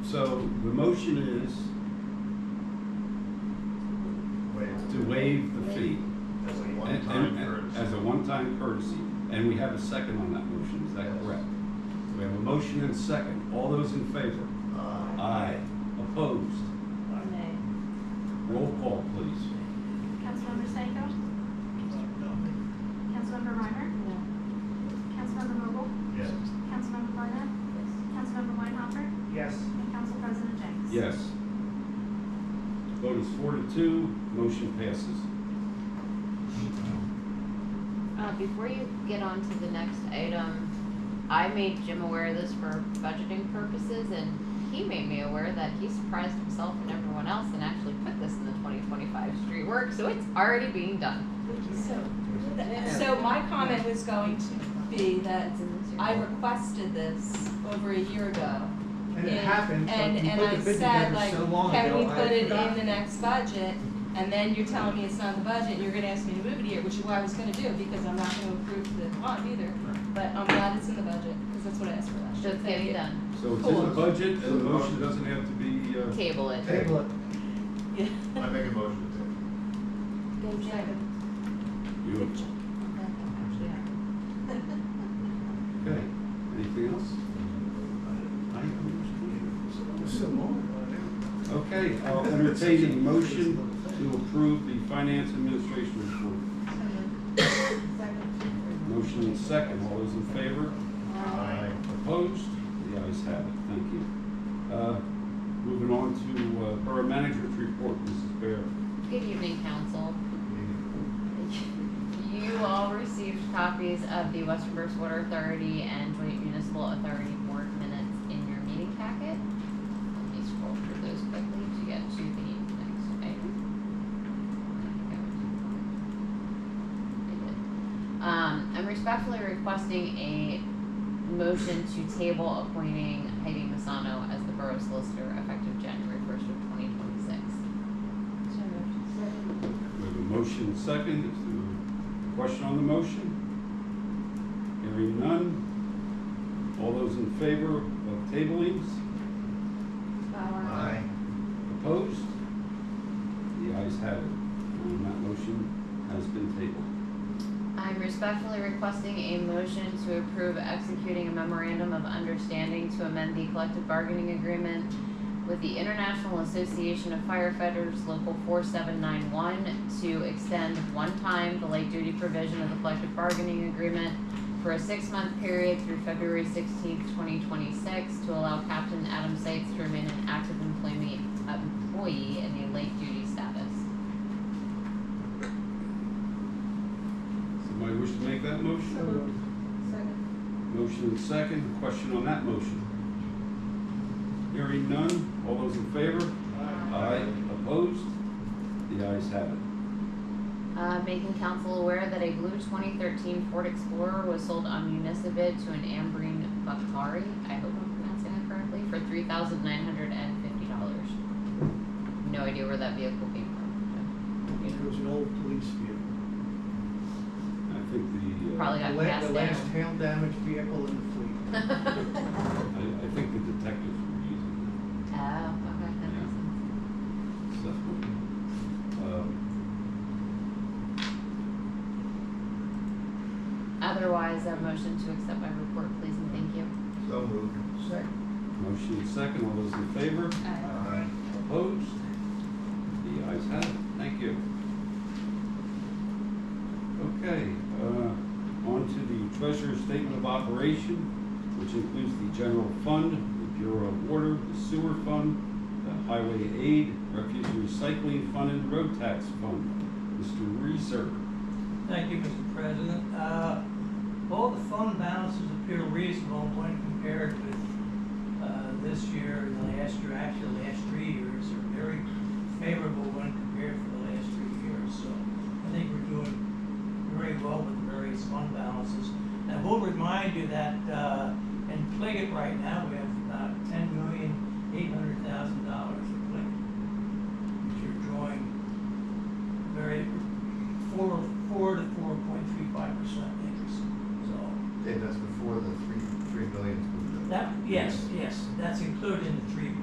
So the motion is to waive the fee. As a And- one-time and- courtesy. As a one-time courtesy, and we have a second on that motion, is that Yes. correct? We have a motion and a second, all those in favor? Aye. Opposed? Nay. Roll call, please. Councilmember Seiko? Councilmember Reiner? No. Councilmember Vogel? Yes. Councilmember Barnett? Councilmember Weinhopper? Yes. And Council President Jenks? Yes. Vote is 4-2, motion passes. Before you get on to the next item, I made Jim aware of this for budgeting purposes, and he made me aware that he surprised himself and everyone else and actually put this in the 2025 street work, so it's already being done. So my comment was going to be that I requested this over a year ago. And it happened, but And you put I the bid said, together like, so long can we ago, I put it forgot. in the next budget? And then you're telling me it's not in the budget, and you're gonna ask me to move it here, which is what I was gonna do, because I'm not gonna approve the bond either. But I'm glad it's in the budget, because that's what I asked for last So year. it's Thank getting you. done. So it's in the budget, and the motion doesn't have to be, Table it. Table it. Yeah. I make a motion to table. Go second. beautiful. That actually happened. Okay, anything else? So long. Okay, I'll entertain a motion to approve the finance administration report. Motion and second, all those in favor? Aye. Opposed? The ayes have it, thank you. Moving on to Borough Manager's report, Mrs. Bear. Good evening, council. You all received copies of the Western Berks Water Authority and Joint Municipal Authority Board minutes in your meeting packet. Let me scroll through those quickly to get to the next item. I'm respectfully requesting a motion to table appointing Heidi Masano as the Borough Solicitor effective January 1st of 2026. We have a motion and second, is there a question on the motion? Hearing none. All those in favor of tabling? Aye. Opposed? The ayes have it, and that motion has been tabled. I'm respectfully requesting a motion to approve executing a memorandum of understanding to amend the collective bargaining agreement with the International Association of Firefighters Local 4791 to extend one time the light duty provision of the collective bargaining agreement for a 6-month period through February 16th, 2026 to allow Captain Adam Seitz to remain an active employee in a light duty status. Somebody wish to make that motion? So moved. Second. Motion and second. Question on that motion? Hearing none. All those in favor? Aye. Opposed? The ayes have it. Making council aware that a blue 2013 Ford Explorer was sold on Municipid to an Ambrine Bakari, I hope I'm pronouncing it correctly, for $3,950. No idea where that vehicle came from. It was an old police vehicle. I think Probably got passed The last down. hail damaged vehicle in the fleet. I think the detectives were using Oh, okay, that makes sense. that. Otherwise, a motion to accept my report, please, and thank you. So moved. Second. Motion and second. All those in favor? Aye. Opposed? The ayes have it. Thank you. Okay, on to the treasurer's statement of operation, which includes the general fund, the Bureau of Water, the sewer fund, the highway aid, refuse and recycling fund, and the road tax fund. Mr. Reeser. Thank you, Mr. President. All the fund balances appear reasonable when compared with this year and the last year. Actually, the last 3 years are very favorable when compared to the last 3 years. So I think we're doing very well with the various fund balances. And I will remind you that in Pliget right now, we have about $10,800,000 in Pliget, which are drawing very 4 to 4.35% interest. So And that's before the three million. that, yes, that's included in the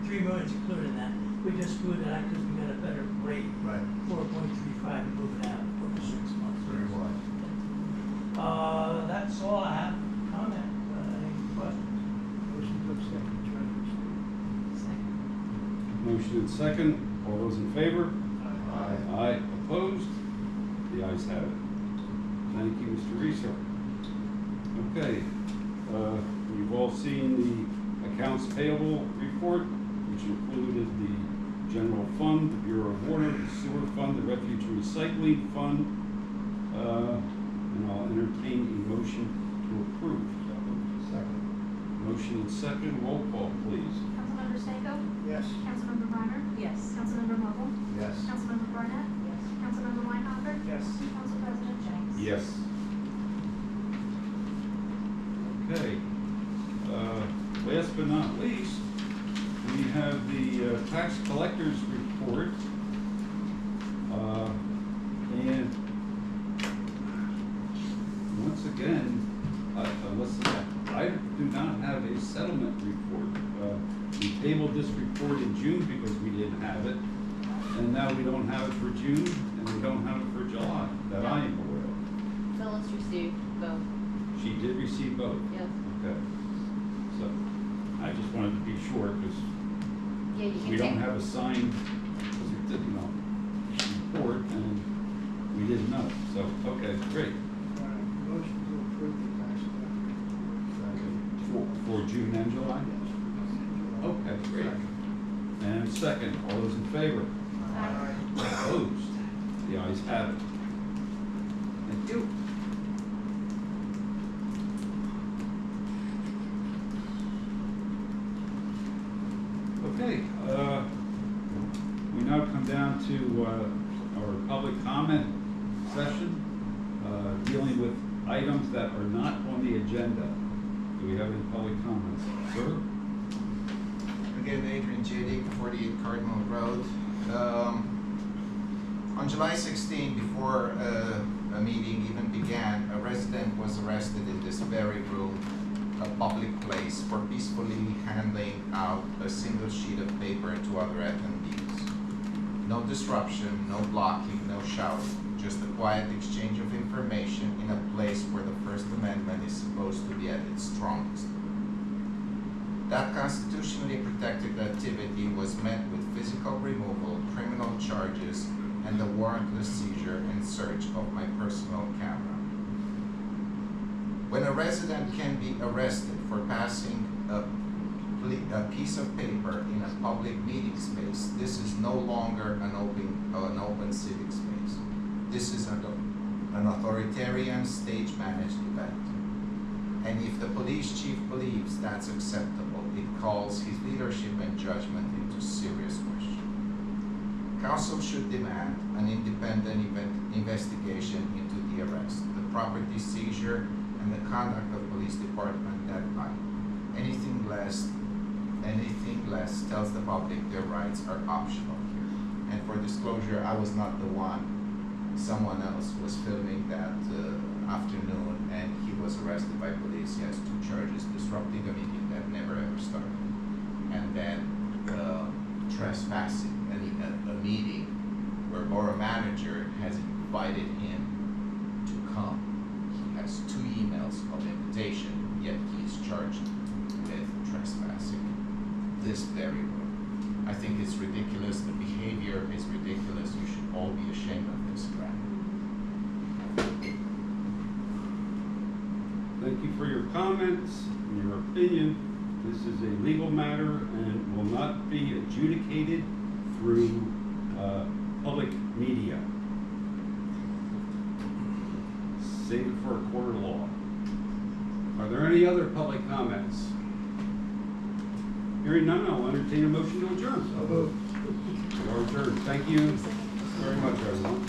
3 million's included in that. We just moved it out because we got a better rate, Right. 4.35, and move it out for 6 months. Very wise. That's all I have to comment, any questions? Motion to accept the treasurer's statement. Motion and second. All those in favor? Aye. Aye. Opposed? The ayes have it. Thank you, Mr. Reeser. Okay, you've all seen the accounts payable report, which included the general fund, the Bureau of Water, the sewer fund, the refuge and recycling fund, and I'll entertain a motion to approve. Second. Motion and second. Roll call, please. Councilmember Seiko? Yes. Councilmember Breimer? Yes. Councilmember Vogel? Yes. Councilmember Barnett? Yes. Councilmember Weinhofer? Yes. Council President Jenks? Yes. Okay. Last but not least, we have the tax collector's report. And once again, I do not have a settlement report. We tabled this report in June because we didn't have it. And now we don't have it for June, and we don't have it for July, that I am aware of. Phyllis received both. She did receive both? Yes. Okay. So, I just wanted to be sure, because Yeah, you can we don't take- have a signed, report, and we didn't know. So, okay, great. Motion to approve the tax collector. For June and July? Okay, great. And second, all those in favor? Aye. Opposed? The ayes have it. Thank you. Okay, we now come down to our public comment session, dealing with items that are not on the agenda. Do we have any public comments? Sir? Again, Adrian Jadick, 48 Cardinal Road. On July 16, before a meeting even began, a resident was arrested in this very room, a public place, for peacefully handing out a single sheet of paper to other attendees. No disruption, no blocking, no shouting, just a quiet exchange of information in a place where the First Amendment is supposed to be at its strongest. That constitutionally protected activity was met with physical removal, criminal charges, and the warrantless seizure and search of my personal camera. When a resident can be arrested for passing a piece of paper in a public meeting space, this is no longer an open civic space. This is an authoritarian stage-managed event. And if the police chief believes that's acceptable, it calls his leadership and judgment into serious question. Council should demand an independent investigation into the arrest, the property seizure, and the conduct of police department that night. Anything less tells the public their rights are optional here. And for disclosure, I was not the one. Someone else was filming that afternoon, and he was arrested by police. He has 2 charges: disrupting a meeting that never ever started, and then trespassing a meeting where borough manager has invited him to come. He has 2 emails of invitation, yet he is charged with trespassing this very room. I think it's ridiculous. The behavior is ridiculous. You should all be ashamed of this crap. Thank you for your comments and your opinion. This is a legal matter and will not be adjudicated through public media. Save it for a court of law. Are there any other public comments? Hearing none, I'll entertain a motion to adjourn. We are adjourned. Thank you very much, everyone.